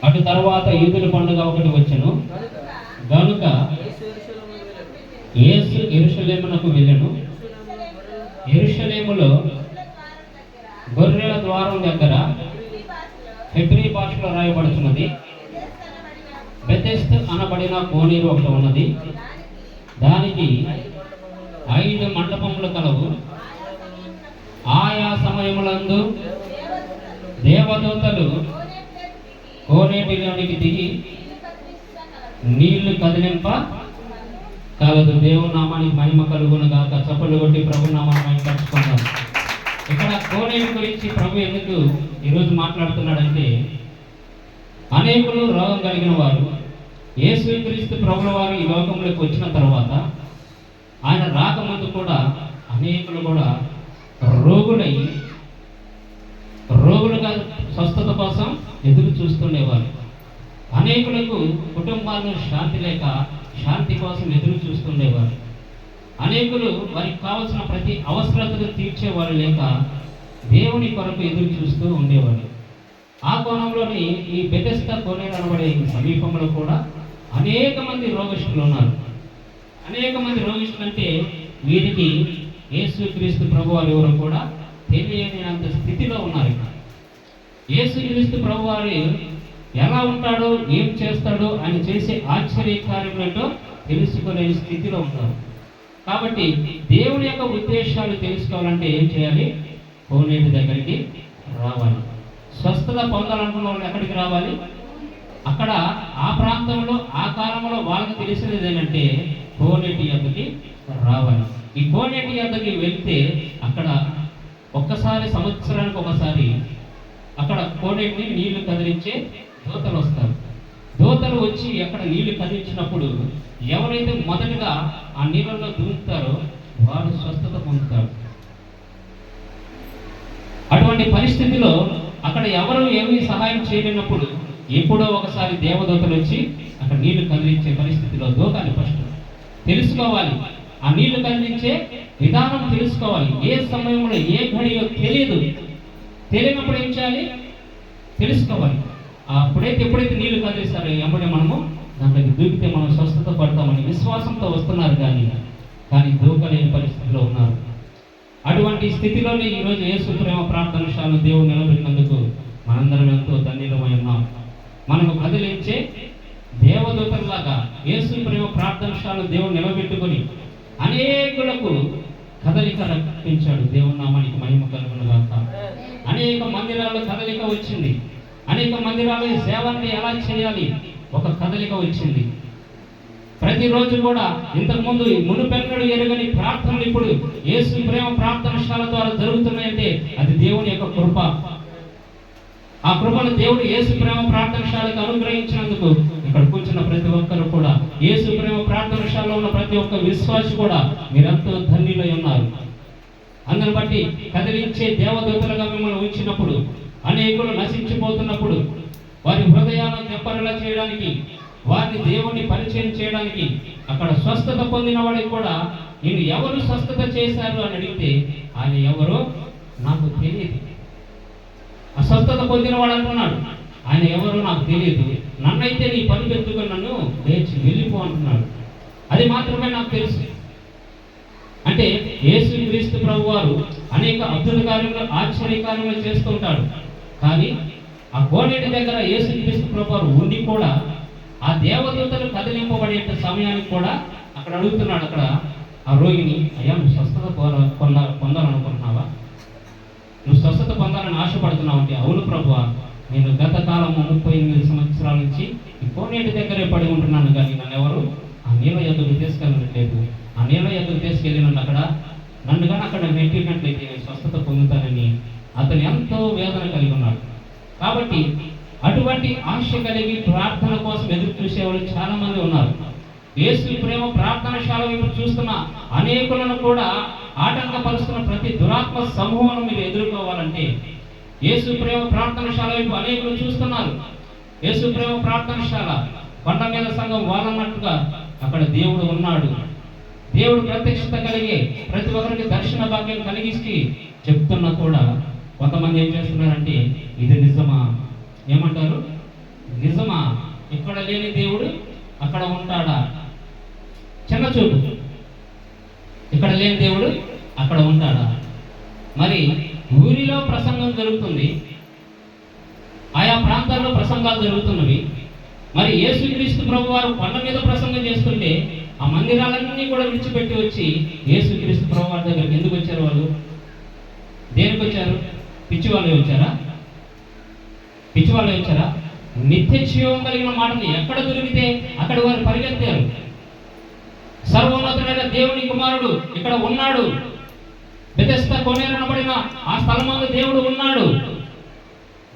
అటు తర్వాత యూదుల పండుగ ఒకటి వచ్చెను గనుక యేసు యెరూషలేమునకు వెళ్ళెను. యెరూషలేములో గొర్రెల ద్వారం దగ్గర హెబ్రీ భాషలో రాయబడుతున్నది బెతెస్దా అనబడిన కోనేరు ఒకటి ఉన్నది. దానికి 5 మండపములు కలవు. ఆయా సమయములందు దేవదూతలు కోనేటిలోనికి దిగి నీళ్లు కదిలింప కలదు. దేవుని నామానికి మహిమ కలుగును గాక. చప్పట్లు కొట్టి ప్రభు నామాన్ని మహిమపరచుకుందాం. ఇక్కడ కోనేటి గురించి ప్రభు ఎందుకు ఈరోజు మాట్లాడుతున్నాడంటే అనేకులు రోగం కలిగిన వారు యేసుక్రీస్తు ప్రభుల వారు ఈ లోకంలోకి వచ్చిన తర్వాత ఆయన రాకముందు కూడా అనేకులు కూడా రోగులుగా స్వస్థత కోసం ఎదురు చూస్తుండేవారు. అనేకులకు కుటుంబాల్లో శాంతి లేక శాంతి కోసం ఎదురు చూస్తుండేవారు. అనేకులు వారికి కావలసిన ప్రతి అవసరతను తీర్చేవారు లేక దేవుని కొరకు ఎదురు చూస్తూ ఉండేవారు. ఆ కోణంలోని ఈ బెతెస్దా కోనేరు అనబడే సమీపంలో కూడా అనేక మంది రోగిష్ఠులు ఉన్నారు. అనేక మంది రోగిష్ఠులు అంటే వీరికి యేసుక్రీస్తు ప్రభువారు ఎవరో కూడా తెలియనంత స్థితిలో ఉన్నారు. యేసుక్రీస్తు ప్రభువారు ఎలా ఉంటాడో, ఏం చేస్తాడో, ఆయన చేసే ఆశ్చర్య కార్యములతో తెలుసుకోలేని స్థితిలో ఉంటారు. కాబట్టి దేవుని యొక్క ఉద్దేశాలు తెలుసుకోవాలంటే ఏం చేయాలి? కోనేటి దగ్గరికి రావాలి. స్వస్థత పొందాలనుకున్న వాళ్ళు ఎక్కడికి రావాలి? అక్కడ ఆ ప్రాంతంలో ఆ కాలంలో వాళ్ళకి తెలిసినది ఏంటంటే కోనేటి యొద్దకి రావాలి. ఈ కోనేటి యొద్దకి వెళ్తే అక్కడ ఒక్కసారి సంవత్సరానికి ఒకసారి అక్కడ కోనేటిని నీళ్లు కదిలించే దూతలు వస్తారు. దూతలు వచ్చి అక్కడ నీళ్లు కదిలించినప్పుడు ఎవరైతే మొదటగా ఆ నీళ్ళలో దూకుతారో వారు స్వస్థత పొందుతారు. అటువంటి పరిస్థితిలో అక్కడ ఎవరు ఏమీ సహాయం చేయలేనప్పుడు ఎప్పుడో ఒకసారి దేవదూతలు వచ్చి అక్కడ నీళ్లు కదిలించే పరిస్థితిలో దూకాలి. ఫస్ట్ తెలుసుకోవాలి, ఆ నీళ్లు కదిలించే విధానం తెలుసుకోవాలి. ఏ సమయంలో ఏ ఘడియో తెలియనప్పుడు ఏం చేయాలి, తెలుసుకోవాలి. ఎప్పుడైతే నీళ్లు కదిలిస్తారో ఎప్పుడే మనము దాంట్లోకి దూకితే మనం స్వస్థత పడతామని విశ్వాసంతో వస్తున్నారు, కానీ దూకలేని పరిస్థితిలో ఉన్నారు. అటువంటి స్థితిలోనే ఈరోజు యేసు ప్రేమ ప్రార్థనశాలను దేవుడు నిలబెట్టినందుకు మనందరం ఎంతో ధన్యులమై ఉన్నాం. మనకు కదిలించే దేవదూతల్లాగా యేసు ప్రేమ ప్రార్థనశాలను దేవుడు నిలబెట్టుకొని అనేకులకు కదలిక రప్పించాడు. దేవుని నామానికి మహిమ కలుగునుగాక. అనేక మందిరాల్లో కదలిక వచ్చింది. అనేక మందిరాల్లో సేవని ఎలా చేయాలి ఒక కదలిక వచ్చింది. ప్రతిరోజు కూడా ఇంతకుముందు మునుపెన్నడు ఎరుగని ప్రార్థనలు ఇప్పుడు యేసు ప్రేమ ప్రార్థనశాల ద్వారా జరుగుతున్నాయంటే అది దేవుని యొక్క కృప. ఆ కృపను దేవుడు యేసు ప్రేమ ప్రార్థనశాలకు అనుగ్రహించినందుకు ఇక్కడ కూర్చున్న ప్రతి ఒక్కరు కూడా యేసు ప్రేమ ప్రార్థనశాలలో ఉన్న ప్రతి ఒక్క విశ్వాసి కూడా మీరంతా ధన్యులై ఉన్నారు. అందుని బట్టి కదిలించే దేవదూతలుగా మిమ్మల్ని ఉంచినప్పుడు అనేకులు నశించిపోతున్నప్పుడు వారి హృదయాలను తెప్పరిలా చేయడానికి, వారిని దేవుణ్ణి పరిచయం చేయడానికి, అక్కడ స్వస్థత పొందిన వాడికి కూడా నేను ఎవరు స్వస్థత చేశారు అని అడిగితే ఆయన ఎవరో నాకు తెలియదు. అస్వస్థత పొందిన వాడు అంటున్నాడు, ఆయన ఎవరో నాకు తెలియదు, నన్నైతే నీ పని పెట్టుకుని నన్ను లేచి వెళ్ళిపో అంటున్నాడు. అది మాత్రమే నాకు తెలుసు. అంటే యేసు క్రీస్తు ప్రభు వారు అనేక అద్భుత కార్యములు ఆశ్చర్య కార్యములు చేస్తుంటాడు. కానీ ఆ కోనేటి దగ్గర యేసు క్రీస్తు ప్రభు వారు ఉండి కూడా ఆ దేవదూతలు కదిలింపబడే సమయానికి కూడా అక్కడ అడుగుతున్నాడు. అక్కడ ఆ రోగిని, అయ్యా నువ్వు స్వస్థత పొందాలనుకుంటున్నావా, నువ్వు స్వస్థత పొందాలని ఆశపడుతున్నావు అంటే, అవును ప్రభువా, నేను గత కాలము 38 సంవత్సరాల నుంచి ఈ కోనేటి దగ్గరే పడి ఉంటున్నాను, కానీ నన్ను ఎవరు ఆ నీళ్ళ ఎద్దుకు తీసుకెళ్ళట్లేదు. ఆ నీళ్ళ ఎద్దుకు తీసుకెళ్ళి నన్ను కానీ అక్కడ నెట్టినట్లయితే నేను స్వస్థత పొందుతానని అతను ఎంతో వేదన కలిగి ఉన్నాడు. కాబట్టి అటువంటి ఆశ కలిగి ప్రార్థన కోసం ఎదురు చూసేవాళ్ళు చాలా మంది ఉన్నారు. యేసు ప్రేమ ప్రార్థనశాల వైపు చూస్తున్న అనేకులను కూడా ఆటంకపరుస్తున్న ప్రతి దురాత్మ సమూహం మీరు ఎదుర్కోవాలంటే యేసు ప్రేమ ప్రార్థనశాల వైపు అనేకులు చూస్తున్నారు. యేసు ప్రేమ ప్రార్థనశాల కొండ మీద సంఘం వాళ్ళన్నట్టుగా అక్కడ దేవుడు ఉన్నాడు. దేవుడు ప్రత్యక్షత కలిగి ప్రతి ఒక్కరికి దర్శన భాగ్యం కలిగిస్తే చెప్తున్నా కూడా కొంతమంది ఏం చేస్తున్నారంటే ఇది నిజమా, ఏమంటారు, నిజమా, ఇక్కడ లేని దేవుడు అక్కడ ఉంటాడా, చిన్న చూపు, ఇక్కడ లేని దేవుడు అక్కడ ఉంటాడా. మరి ఊరిలో ప్రసంగం జరుగుతుంది, ఆయా ప్రాంతాల్లో ప్రసంగాలు జరుగుతున్నవి. మరి యేసుక్రీస్తు ప్రభు వారు కొండ మీద ప్రసంగం చేస్తుంటే ఆ మందిరాలన్నీ కూడా విడిచిపెట్టి వచ్చి యేసుక్రీస్తు ప్రభు వారి దగ్గరికి ఎందుకు వచ్చారు? వాళ్ళు దేనికి వచ్చారు? పిచ్చి వాళ్ళు వచ్చారా? పిచ్చి వాళ్ళు వచ్చారా? నిత్య జీవం కలిగిన మాటలు ఎక్కడ దొరికితే అక్కడ వారు పరిగెత్తారు. సర్వోన్నతుడైన దేవుని కుమారుడు ఇక్కడ ఉన్నాడు, బెతెస్దా కోనేరనబడిన ఆ స్థలమందు దేవుడు ఉన్నాడు,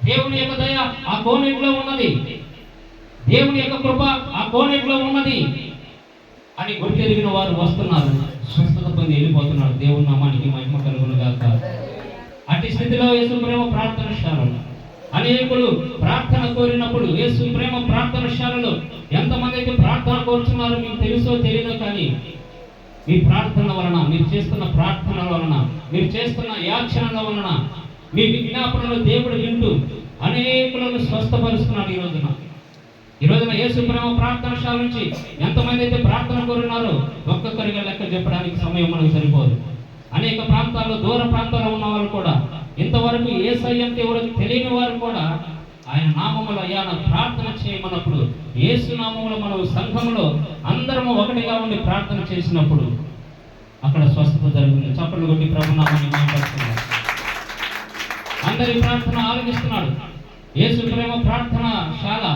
దేవుని యొక్క దయ ఆ కోనేటిలో ఉన్నది, దేవుని యొక్క కృప ఆ కోనేటిలో ఉన్నది అని గుర్తెరిగిన వారు వస్తున్నారు, స్వస్థత పొంది వెళ్ళిపోతున్నారు. దేవుని నామానికి మహిమ కలుగును గాక. అట్టి స్థితిలో యేసు ప్రేమ ప్రార్థనశాలలో అనేకులు ప్రార్థన కోరినప్పుడు యేసు ప్రేమ ప్రార్థనశాలలో ఎంతమంది అయితే ప్రార్థన కోరుచున్నారో మీకు తెలుసో తెలియదో, కానీ మీ ప్రార్థన వలన, మీరు చేస్తున్న ప్రార్థనల వలన, మీరు చేస్తున్న యాచనల వలన, మీ విజ్ఞాపనలు దేవుడు వింటూ అనేకులను స్వస్థపరుస్తున్నాడు. ఈ రోజున యేసు ప్రేమ ప్రార్థనశాల నుంచి ఎంతమంది అయితే ప్రార్థన కోరినారో ఒక్కొక్కరిగా లెక్క చెప్పడానికి సమయం మనకు సరిపోదు. అనేక ప్రాంతాల్లో, దూర ప్రాంతాల్లో ఉన్న వాళ్ళు కూడా, ఇంతవరకు యేసయ్య అంటే ఎవరో తెలియని వారు కూడా ఆయన నామములో అయ్యా ప్రార్థన చేయమన్నప్పుడు, యేసు నామములో మనం సంఘంలో అందరము ఒకటిగా ఉండి ప్రార్థన చేసినప్పుడు అక్కడ స్వస్థత జరుగుతుంది. చప్పట్లు కొట్టి ప్రభు నామాన్ని మహిమపరుస్తున్నాడు. అందరి ప్రార్థన ఆలకిస్తున్నాడు. యేసు ప్రేమ ప్రార్థనశాల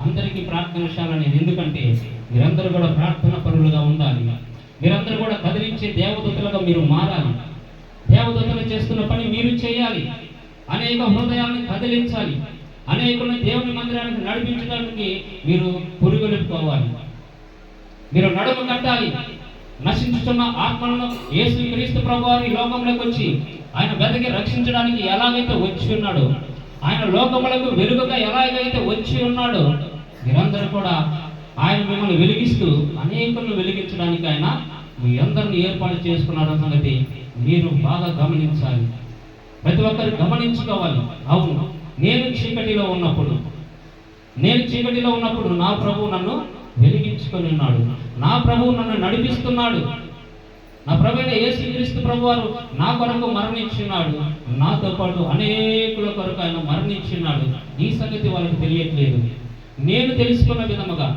అందరికీ ప్రార్థనశాల అనేది. ఎందుకంటే మీరందరూ కూడా ప్రార్థన పరులుగా ఉండాలి. మీరందరూ కూడా కదిలించే దేవదూతలుగా మీరు మారాలి. దేవదూతలు చేస్తున్న పని మీరు చేయాలి. అనేక హృదయాలను కదిలించాలి. అనేకులను దేవుని మందిరానికి నడిపించడానికి మీరు పురుగొలుపుకోవాలి. మీరు నడుము కట్టాలి. నశించుతున్న ఆత్మలను యేసుక్రీస్తు ప్రభువారు ఈ లోకంలోకి వచ్చి ఆయన వెతకి రక్షించడానికి ఎలాగైతే వచ్చి ఉన్నాడో, ఆయన లోకములకు వెలుగుగా ఎలాగైతే వచ్చి ఉన్నాడో, మీరందరూ కూడా ఆయన మిమ్మల్ని వెలిగిస్తూ అనేకులను వెలిగించడానికి ఆయన మీ అందరిని ఏర్పాటు చేసుకున్నాడు సంగతి మీరు బాగా గమనించాలి. ప్రతి ఒక్కరు గమనించుకోవాలి. అవును, నేను చీకటిలో ఉన్నప్పుడు నా ప్రభువు నన్ను వెలిగించుకొని ఉన్నాడు. నా ప్రభువు నన్ను నడిపిస్తున్నాడు. నా ప్రభువైన యేసుక్రీస్తు ప్రభువారు నా కొరకు మరణించున్నాడు. నాతో పాటు అనేకుల కొరకు ఆయన మరణించున్నాడు. ఈ సంగతి వాళ్ళకి తెలియట్లేదు. నేను తెలుసుకున్న విధముగా,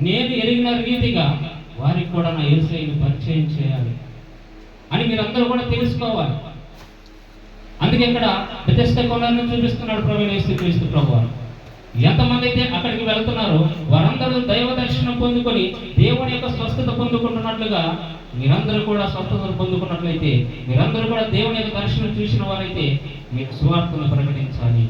నేను ఎరిగిన రీతిగా వారికి కూడా నా యేసయ్యను పరిచయం చేయాలి అని మీరందరూ కూడా తెలుసుకోవాలి. అందుకే ఇక్కడ బెతెస్దా కొండను చూపిస్తున్నాడు ప్రభువైన యేసుక్రీస్తు ప్రభువారు. ఎంతమంది అయితే అక్కడికి వెళుతున్నారో వారందరూ దైవ దర్శనం పొందుకొని దేవుని యొక్క స్వస్థత పొందుకుంటున్నట్లుగా మీరందరూ కూడా స్వస్థతను పొందుకున్నట్లయితే, మీరందరూ కూడా దేవుని యొక్క దర్శనం చూసిన వారైతే మీరు సువార్తను ప్రకటించాలి,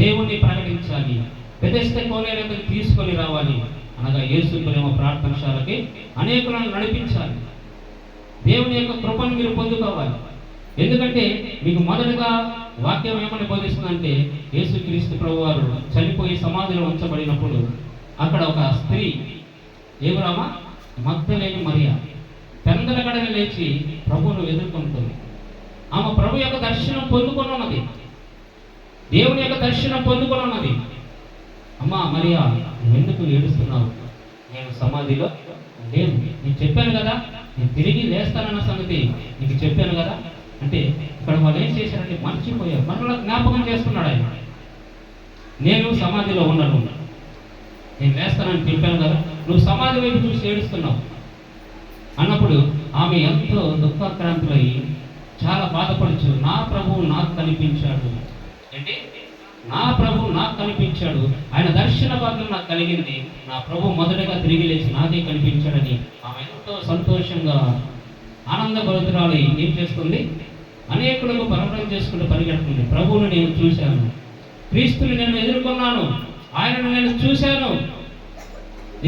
దేవుణ్ణి ప్రకటించాలి. బెతెస్దా కోనేరుకు తీసుకొని రావాలి. అనగా యేసు ప్రేమ ప్రార్థనశాలకి అనేకులను నడిపించాలి. దేవుని యొక్క కృపను మీరు పొందుకోవాలి. ఎందుకంటే మీకు మొదటగా వాక్యం ఏమని బోధిస్తుందంటే, యేసుక్రీస్తు ప్రభువారు చనిపోయి సమాధిలో ఉంచబడినప్పుడు అక్కడ ఒక స్త్రీ, ఎవరామా? మగ్దలేని మరియా, పెందలగడని లేచి ప్రభువును ఎదుర్కొంటుంది. ఆమె ప్రభు యొక్క దర్శనం పొందుకొని ఉన్నది, దేవుని యొక్క దర్శనం పొందుకొని ఉన్నది. అమ్మా మరియా, నువ్వు ఎందుకు ఏడుస్తున్నావు? నేను సమాధిలో లేను, నేను చెప్పాను కదా, నేను తిరిగి లేస్తానన్న సంగతి నీకు చెప్పాను కదా అంటే, ఇక్కడ వాళ్ళు ఏం చేశారంటే మర్చిపోయారు. మనలో జ్ఞాపకం చేస్తున్నాడు ఆయన. నేను సమాధిలో ఉన్నాను, నేను లేస్తానని చెప్పాను కదా, నువ్వు సమాధి వైపు చూసి ఏడుస్తున్నావు అన్నప్పుడు ఆమె ఎంతో దుఃఖాక్రాంతులై చాలా బాధపడుచు, నా ప్రభువు నాకు కనిపించాడు. ఏంటి? నా ప్రభు నాకు కనిపించాడు, ఆయన దర్శన భాగ్యం నాకు కలిగింది, నా ప్రభు మొదటగా తిరిగి లేచి నాకే కనిపించాడని ఆమె ఎంతో సంతోషంగా ఆనందభరితురాలు ఏం చేస్తుంది? అనేకులకు పరమరం చేసుకుంటూ పరిగెడుతుంది. ప్రభువును నేను చూశాను, క్రీస్తుని నేను ఎదుర్కొన్నాను, ఆయనను నేను చూశాను,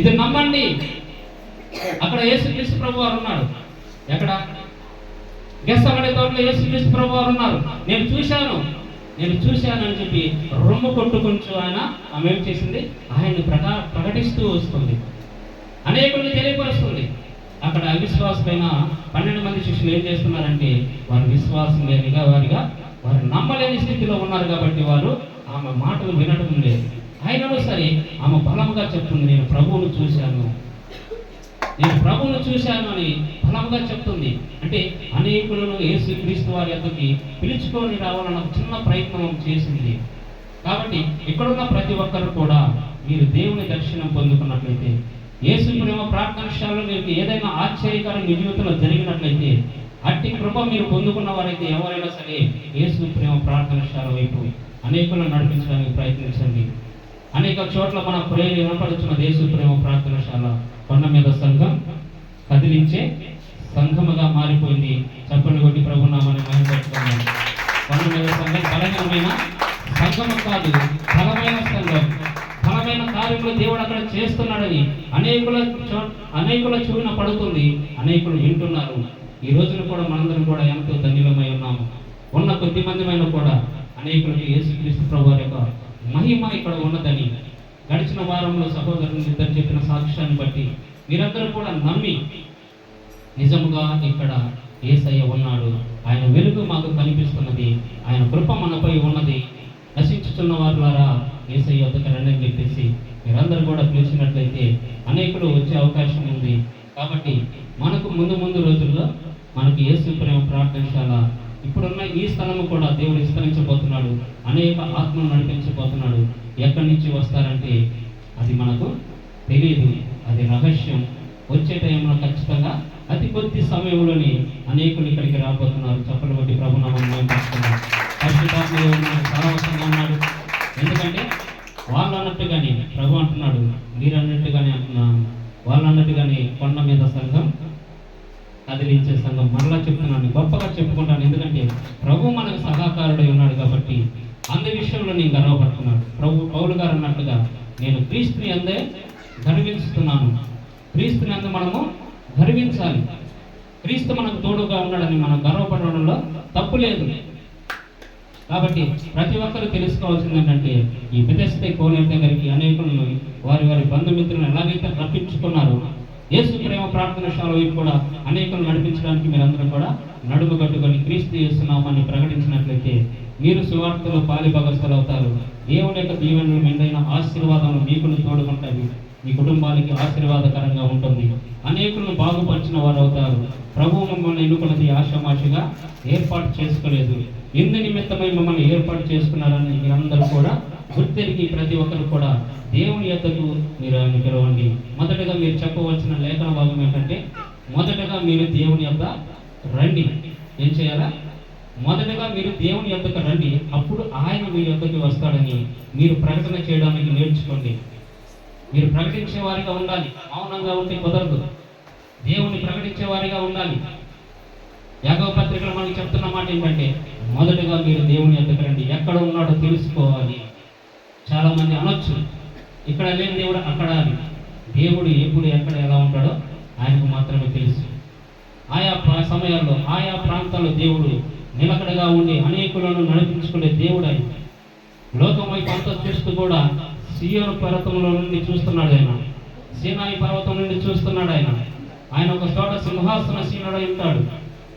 ఇది నమ్మండి. అక్కడ యేసుక్రీస్తు ప్రభువారు ఉన్నాడు. ఎక్కడ? గెత్సేమనే తోటలో యేసుక్రీస్తు ప్రభువారు ఉన్నారు. నేను చూశాను అని చెప్పి రొమ్ము కొట్టుకుంటూ ఆమె ఏం చేసింది? ఆయన్ని ప్రకటిస్తూ వస్తుంది, అనేకుల్ని తెలియపరుస్తుంది. అక్కడ అవిశ్వాసమైన 12 మంది శిష్యులు ఏం చేస్తున్నారంటే, వారు విశ్వాసం లేనిగా వారు నమ్మలేని స్థితిలో ఉన్నారు కాబట్టి వారు ఆమె మాటలు వినడం లేదు. అయినను సరే ఆమె బలంగా చెప్తుంది, నేను ప్రభువును చూశాను అని బలంగా చెప్తుంది. అంటే అనేకులను యేసుక్రీస్తు వారి యొద్దకి పిలుచుకొని రావాలన్న చిన్న ప్రయత్నం చేసింది. కాబట్టి ఇక్కడున్న ప్రతి ఒక్కరు కూడా మీరు దేవుని దర్శనం పొందుకున్నట్లయితే, యేసు ప్రేమ ప్రార్థనశాలలో మీకు ఏదైనా ఆశ్చర్యకరం మీ జీవితంలో జరిగినట్లయితే, అట్టి కృప మీరు పొందుకున్న వారైతే ఎవరైనా సరే యేసు ప్రేమ ప్రార్థనశాల వైపు అనేకులను నడిపించడానికి ప్రయత్నించండి. అనేక చోట్ల మన ప్రేయర్ వినపడుతున్న యేసు ప్రేమ ప్రార్థనశాల కొండ మీద సంఘం కదిలించే సంఘముగా మారిపోయింది. చప్పట్లు కొట్టి ప్రభునామాన్ని మహిమపరుచుకుందాం. కొండ మీద సంఘం బలహీనమైన సంఘము కాదు, బలమైన సంఘం. బలమైన కార్యములు దేవుడు అక్కడ చేస్తున్నాడని అనేకుల చెవిన పడుతుంది, అనేకులు వింటున్నారు. ఈ రోజున కూడా మనందరం కూడా ఎంతో ధన్యులమై ఉన్నాము. ఉన్న కొద్ది మందిమైన కూడా అనేకులకి యేసుక్రీస్తు ప్రభువారి యొక్క మహిమ ఇక్కడ ఉన్నదని గడిచిన వారంలో సహోదరులు ఇద్దరు చెప్పిన సాక్ష్యాన్ని బట్టి మీరందరూ కూడా నమ్మి, నిజముగా ఇక్కడ యేసయ్య ఉన్నాడు, ఆయన వెలుగు మాకు కనిపిస్తున్నది, ఆయన కృప మనపై ఉన్నది, నశించుతున్న వారులారా యేసయ్య వద్దకు రండి అని చెప్పేసి మీరందరూ కూడా పిలిచినట్లయితే అనేకులు వచ్చే అవకాశం ఉంది. కాబట్టి మనకు ముందు రోజుల్లో మనకి యేసు ప్రేమ ప్రార్థనశాల ఇప్పుడున్న ఈ స్థలము కూడా దేవుడు విస్తరించబోతున్నాడు, అనేక ఆత్మను నడిపించబోతున్నాడు. ఎక్కడి నుంచి వస్తారంటే అది మనకు తెలియదు, అది రహస్యం. వచ్చే టైంలో ఖచ్చితంగా అతి కొద్ది సమయంలోనే అనేకులు ఇక్కడికి రాబోతున్నారు. చప్పలు బట్టి ప్రభునామం మేంపరుస్తున్నాం. పరిశుద్ధాత్మ సారవసంగా ఉన్నాడు. ఎందుకంటే వాళ్ళు అన్నట్టుగానే ప్రభు అంటున్నాడు, మీరు అన్నట్టుగానే అంటున్నాను, వాళ్ళు అన్నట్టుగానే కొండ మీద సంఘం కదిలించే సంఘం. మరలా చెప్తున్నాను, గొప్పగా చెప్పుకుంటాను, ఎందుకంటే ప్రభు మనకు సహాకారుడై ఉన్నాడు కాబట్టి అందు విషయంలో నేను గర్వపడుతున్నాను. పౌలు గారు అన్నట్టుగా నేను క్రీస్తుని అందే గర్విస్తున్నాను. క్రీస్తుని అందు మనము గర్వించాలి. క్రీస్తు మనకు తోడుగా ఉన్నాడని మనం గర్వపడడంలో తప్పు లేదు. కాబట్టి ప్రతి ఒక్కరు తెలుసుకోవాల్సింది ఏంటంటే ఈ బెతెస్దా కోనేరు దగ్గరికి అనేకులను వారి వారి బంధుమిత్రులను ఎలాగైతే రప్పించుకున్నారో యేసు ప్రేమ ప్రార్థనశాల వైపు కూడా అనేకులను నడిపించడానికి మీరందరూ కూడా నడుము కట్టుకొని క్రీస్తు యేసు నామాన్ని ప్రకటించినట్లయితే మీరు సువార్తలో పాలిభాగస్తులు అవుతారు. దేవుని యొక్క దీవెనలు మెండైన ఆశీర్వాదాలు మీకును తోడుకుంటాయి. మీ కుటుంబాలకి ఆశీర్వాదకరంగా ఉంటుంది. అనేకులను బాగుపరిచిన వారు అవుతారు. ప్రభువు మమ్మల్ని ఎన్నుకున్నది ఆషామాషిగా ఏర్పాటు చేసుకోలేదు. ఇందు నిమిత్తమై మమ్మల్ని ఏర్పాటు చేసుకున్నారని మీరందరూ కూడా గుర్తెరిగి ప్రతి ఒక్కరు కూడా దేవుని యొద్దకు మీరు ఆయన పిలవండి. మొదటగా మీరు చెప్పవలసిన లేఖన భాగం ఏంటంటే మొదటగా మీరు దేవుని యొద్ద రండి. ఏం చేయాలా? మొదటగా మీరు దేవుని యొద్దకు రండి, అప్పుడు ఆయన మీ యొద్దకు వస్తాడని మీరు ప్రకటన చేయడానికి నేర్చుకోండి. మీరు ప్రకటించే వారిగా ఉండాలి. మౌనంగా ఉంటే కుదరదు. దేవుని ప్రకటించే వారిగా ఉండాలి. యాకోబు పత్రికలో మనకి చెప్తున్న మాట ఏంటంటే మొదటగా మీరు దేవుని యొద్దకు రండి. ఎక్కడ ఉన్నాడో తెలుసుకోవాలి. చాలా మంది అనొచ్చు, ఇక్కడ లేని దేవుడు అక్కడ అని. దేవుడు ఎప్పుడు ఎక్కడ ఎలా ఉంటాడో ఆయనకు మాత్రమే తెలుసు. ఆయా సమయాల్లో ఆయా ప్రాంతాల్లో దేవుడు నిలకడగా ఉండి అనేకులను నడిపించుకునే దేవుడు ఆయన. లోకం వైపు అంతా చూస్తూ కూడా సియోను పర్వతంలో నుండి చూస్తున్నాడు ఆయన. సీనాయి పర్వతం నుండి చూస్తున్నాడు ఆయన. ఆయన ఒక చోట సింహాసనశీనుడై ఉంటాడు.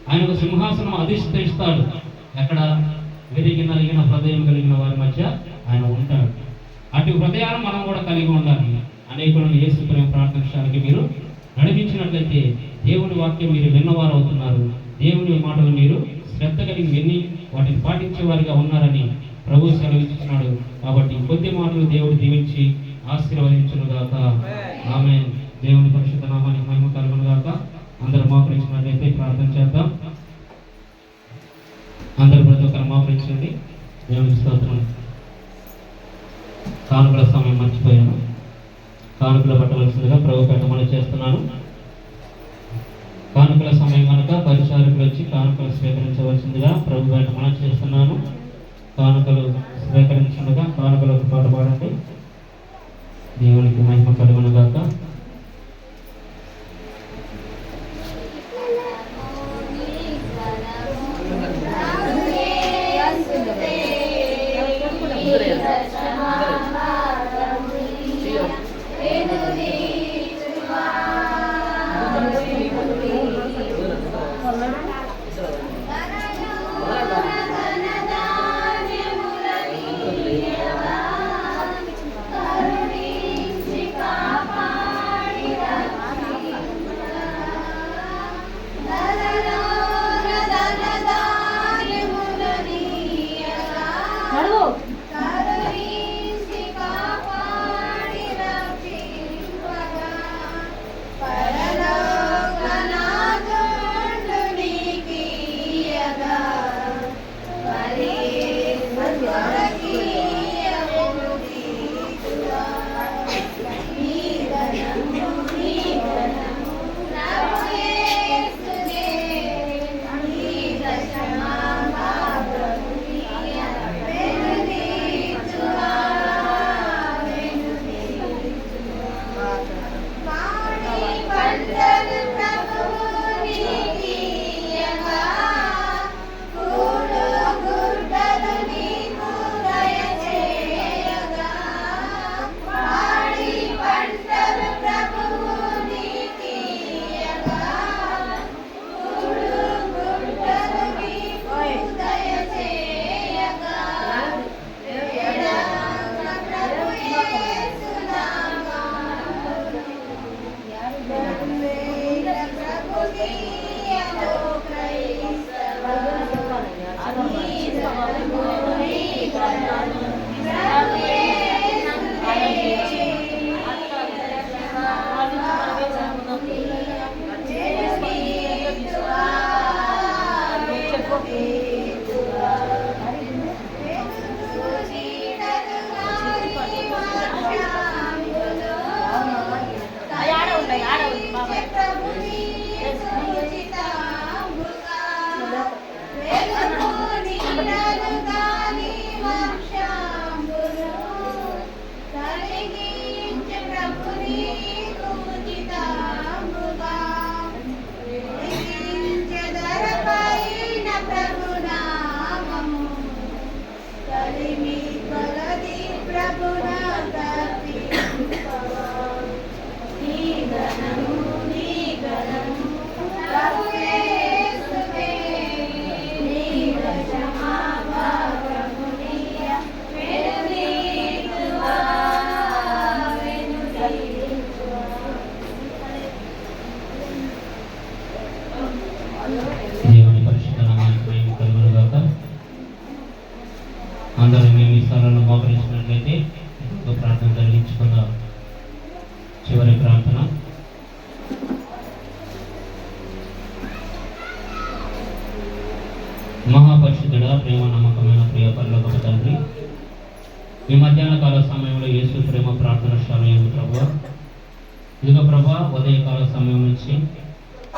ఆయన ఒక సింహాసనం అధిష్ఠిస్తాడు. ఎక్కడ? విరిగి నలిగిన హృదయం కలిగిన వారి మధ్య ఆయన ఉంటాడు. అటు హృదయాలు మనం కూడా కలిగి ఉండాలి. అనేకులను యేసు ప్రేమ ప్రార్థించడానికి మీరు నడిపించినట్లయితే దేవుని వాక్యం మీరు విన్నవారు అవుతున్నారు. దేవుని మాటలు మీరు శ్రద్ధ కలిగి విని వాటిని పాటించే వారిగా ఉన్నారని ప్రభు సెలవిస్తున్నాడు. కాబట్టి కొద్ది మాటలు దేవుడు దీవించి ఆశీర్వదించును గాక. ఆమేన్. దేవుని పరిశుద్ధ నామానికి మహిమ కలుగును గాక. అందరూ మోకరించినట్లయితే ప్రార్థన చేద్దాం. అందరూ ప్రతి ఒక్కరు మోకరించండి. దేవునికి స్తోత్రం. కానుకల సమయం మర్చిపోయాను. కానుకలు పట్టవలసిందిగా ప్రభు పెట్టమని చేస్తున్నాను. కానుకల సమయం కనుక పరిచారకులు వచ్చి కానుకలు స్వీకరించవలసిందిగా ప్రభు పెట్టమని చేస్తున్నాను. కానుకలు స్వీకరించగా కానుకలు ఒక పాట పాడండి. దేవునికి మహిమ కలుగును గాక. కరుణించి కాపాడు ఇదిగో ప్రభా ఉదయకాల సమయం నుంచి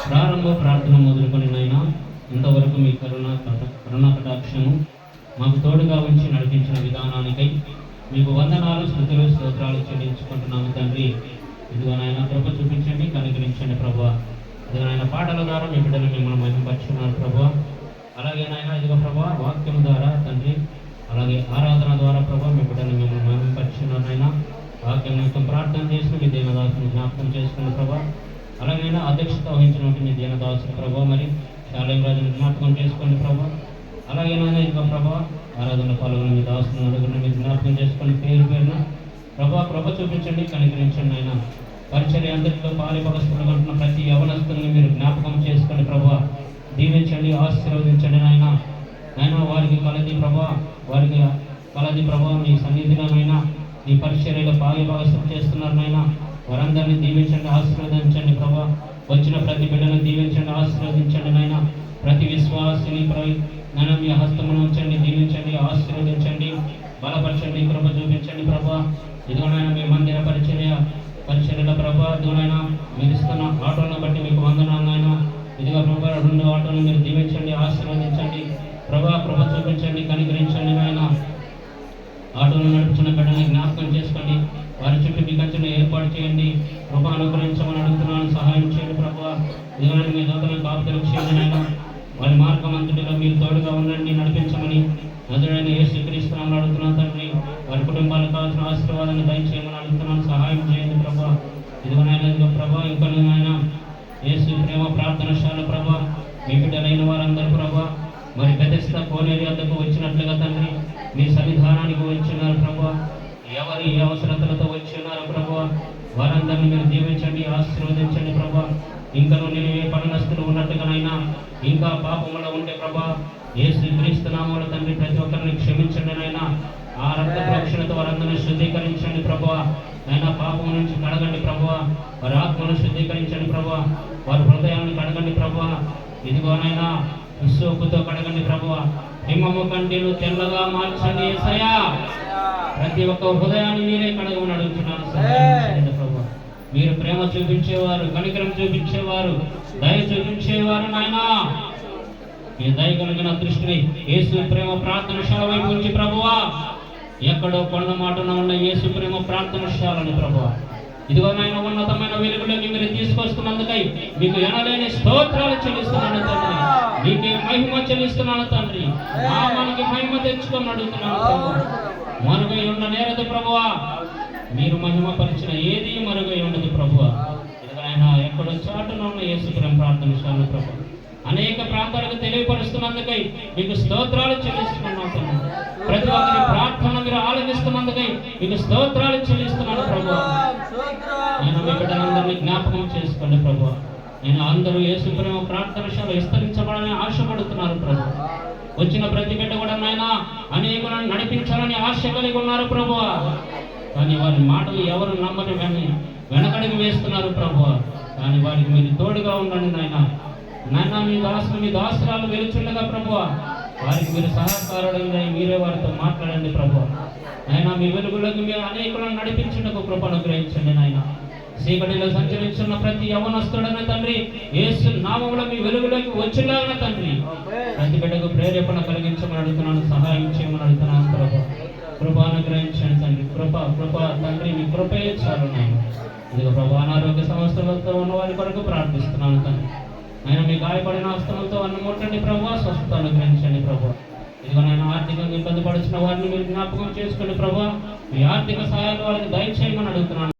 ప్రారంభ ప్రార్థన మొదలుకొని నైనా ఇంతవరకు మీ కరుణా కటాక్షము మాకు తోడుగా ఉంచి నడిపించిన విధానానికై మీకు వందనాలు స్తుతులు స్తోత్రాలు చెల్లించుకుంటున్నాము తండ్రి. ఇదిగో నాయన కృప చూపించండి, కనికరించండి ప్రభా. ఇదిగో నాయన పాటల ద్వారా మీ బిడ్డలు మిమ్మల్ని మహిమపరుచున్నారు ప్రభా. అలాగే నాయన ఇదిగో ప్రభా వాక్యం ద్వారా తండ్రి, అలాగే ఆరాధన ద్వారా ప్రభా మీ బిడ్డలు మిమ్మల్ని మహిమపరుచున్నారు నాయన. వాక్యం నిమిత్తం ప్రార్థన చేసిన మీ దీనదాసుని జ్ఞాపకం చేసుకున్న ప్రభా. అలాగైనా అధ్యక్షత వహించినటువంటి మీ దీనదాసుని ప్రభా, మరి శాలేం రాజుని జ్ఞాపకం చేసుకోండి ప్రభా. అలాగే నాయన ఇదిగో ప్రభా ఆరాధన పాల్గొని మీ దాసుని నలుగురిని మీరు జ్ఞాపకం చేసుకోండి పేరు పేరున ప్రభా. కృప చూపించండి, కనికరించండి ఆయన. పరిచర్య అందరిలో పాలిపగస్తులు కంటున్న ప్రతి యవనస్తుల్ని మీరు జ్ఞాపకం చేసుకోండి ప్రభా. దీవించండి, ఆశీర్వదించండి నాయన. నాయన వారికి కలది ప్రభా, వారికి కలది ప్రభా మీ సన్నిధిలోనైనా ఈ పరిచర్యలో పాలిపగస్తులు చేస్తున్నారు నాయన. వారందరినీ దీవించండి, ఆశీర్వదించండి ప్రభా. వచ్చిన ప్రతి బిడ్డను దీవించండి, ఆశీర్వదించండి నాయన. ప్రతి విశ్వాసిని నాయన మీ హస్తమును ఉంచండి, దీవించండి, ఆశీర్వదించండి, బలపరచండి, కృప చూపించండి ప్రభా. ఇదిగోనైనా మీ మందిర పరిచర్యల ప్రభా, ఇదిగోనైనా మీరు ఇస్తున్న ఆటోలను బట్టి మీకు వందనాలు నాయన. ఇదిగో ప్రభా 2 ఆటోలను మీరు దీవించండి, ఆశీర్వదించండి ప్రభా. కృప చూపించండి, కనికరించండి నాయన. ఆటోను నడుపుతున్న బిడ్డని జ్ఞాపకం చేసుకోండి, వారి చుట్టూ మీ కంచెను ఏర్పాటు చేయండి. కృప అనుగ్రహించమని అడుగుతున్నాను, సహాయం చేయండి ప్రభా. ఇదిగోనైనా మీ దూతలను కాపుదలకు చేయండి నాయన. వారి మార్గమంతటిలో మీరు తోడుగా ఉండండి, నడిపించమని నజరేయుడైన యేసుక్రీస్తు నామములో అడుగుతున్నాను తండ్రి. వారి కుటుంబాలకు కావాల్సిన ఆశీర్వాదాన్ని దయచేయమని అడుగుతున్నాను, సహాయం చేయండి ప్రభా. ఇదిగోనైనా ప్రభా ఇంకా నాయన యేసు ప్రేమ ప్రార్థనశాల ప్రభా, మీ బిడ్డలైన వారందరూ ప్రభా మరి బెతెస్దా కోనేరు వద్దకు వచ్చినట్లుగా తండ్రి మీ సన్నిధానానికి వచ్చినారు ప్రభా. ఎవరి ఏ అవసరతలతో వచ్చినారు ప్రభా, వారందరినీ మీరు దీవించండి, ఆశీర్వదించండి ప్రభా. ఇంకా నేను ఏ పనులస్తులు ఉన్నట్టుగానైనా ఇంకా పాపములో ఉంటే ప్రభా యేసు క్రీస్తు నామములో తండ్రి ప్రతి ఒక్కరిని క్షమించండి నాయన. ఆ రక్త ప్రోక్షణతో వారందరినీ శుద్ధీకరించండి ప్రభా. అయినా పాపం నుంచి కడగండి ప్రభా. వారి ఆత్మను శుద్ధీకరించండి ప్రభా. వారి హృదయాన్ని కడగండి ప్రభా. ఇదిగోనైనా విశ్వపుతో కడగండి ప్రభా. హిమము కంటిలు తెల్లగా మార్చండి యేసయ్యా. ప్రతి ఒక్క హృదయాన్ని మీరే కడగమని అడుగుతున్నాను ప్రభా. మీరు ప్రేమ చూపించేవారు, కనికరం చూపించేవారు, దయ చూపించేవారు నాయనా. మీ దయ కలిగిన దృష్టిని యేసు ప్రేమ ప్రార్థనశాల వైపు ఉంచి ప్రభువా. ఎక్కడో కొండ మాటన ఉన్న యేసు ప్రేమ ప్రార్థనశాలని ప్రభువా, ఇదిగో నాయన ఉన్నతమైన వెలుగులోకి మీరు తీసుకొస్తున్నందుకై మీకు ఎనలేని స్తోత్రాలు చెల్లిస్తున్నాను తండ్రి. మీకే మహిమ చెల్లిస్తున్నాను తండ్రి. నామానికి మహిమ తెచ్చుకొని అడుగుతున్నాను ప్రభువా. మరుగై ఉన్న నేరదు ప్రభువా, మీరు మహిమ పరిచిన ఏది మరుగై ఉండదు ప్రభువా. ఇదిగో ఆయన ఎక్కడో చాటున ఉన్న యేసు ప్రేమ ప్రార్థనశాల ప్రభువా, అనేక ప్రాంతాలకు తెలియపరుస్తున్నందుకై మీకు స్తోత్రాలు చెల్లిస్తున్నాను తండ్రి. ప్రతి ఒక్కరి ప్రార్థన మీరు ఆలకిస్తున్నందుకై మీకు స్తోత్రాలు చెల్లిస్తున్నాను ప్రభువా. నేను మీ బిడ్డలందరినీ జ్ఞాపకం చేసుకోండి ప్రభువా. నేను అందరూ యేసు ప్రేమ ప్రార్థనశాల విస్తరించబడాలని ఆశపడుతున్నారు ప్రభువా. వచ్చిన ప్రతి బిడ్డ కూడా నాయన అనేకులను నడిపించాలని ఆశ కలిగి ఉన్నారు ప్రభువా. కానీ వారి మాటలు ఎవరు నమ్మని వెనకడికి వేస్తున్నారు ప్రభువా. కానీ వారికి మీరు తోడుగా ఉండండి నాయన. నాయన మీ దాసులు మీ దాసురాలు వెలుచుండగా ప్రభువా, వారికి మీరు సహకారులంగా మీరే వారితో మాట్లాడండి ప్రభువా. నాయన మీ వెలుగులోకి మీరు అనేకులను నడిపించుటకు కృప అనుగ్రహించండి నాయన. చీకటిలో సంచరించున్న ప్రతి యవనస్తుడైన తండ్రి యేసు నామములో మీ వెలుగులోకి వచ్చేలాగా తండ్రి ప్రతి బిడ్డకు ప్రేరేపణ కలిగించమని అడుగుతున్నాను, సహాయం చేయమని అడుగుతున్నాను ప్రభువా. కృప అనుగ్రహించండి తండ్రి. కృప తండ్రి మీ కృపే చాలు నాయన. ఇదిగో ప్రభా అనారోగ్య సమస్యలతో ఉన్న వారి కొరకు ప్రార్థిస్తున్నాను తండ్రి. ఆయన మీ గాయపడిన హస్తములతో అన్నముట్టండి ప్రభువా, స్వస్థత అనుగ్రహించండి ప్రభువా. ఇదిగో నేను ఆర్థికంగా ఇబ్బంది పడుతున్న వారిని మీరు జ్ఞాపకం చేసుకోండి ప్రభువా. మీ ఆర్థిక సహాయాలు వారికి దయచేయమని అడుగుతున్నాను.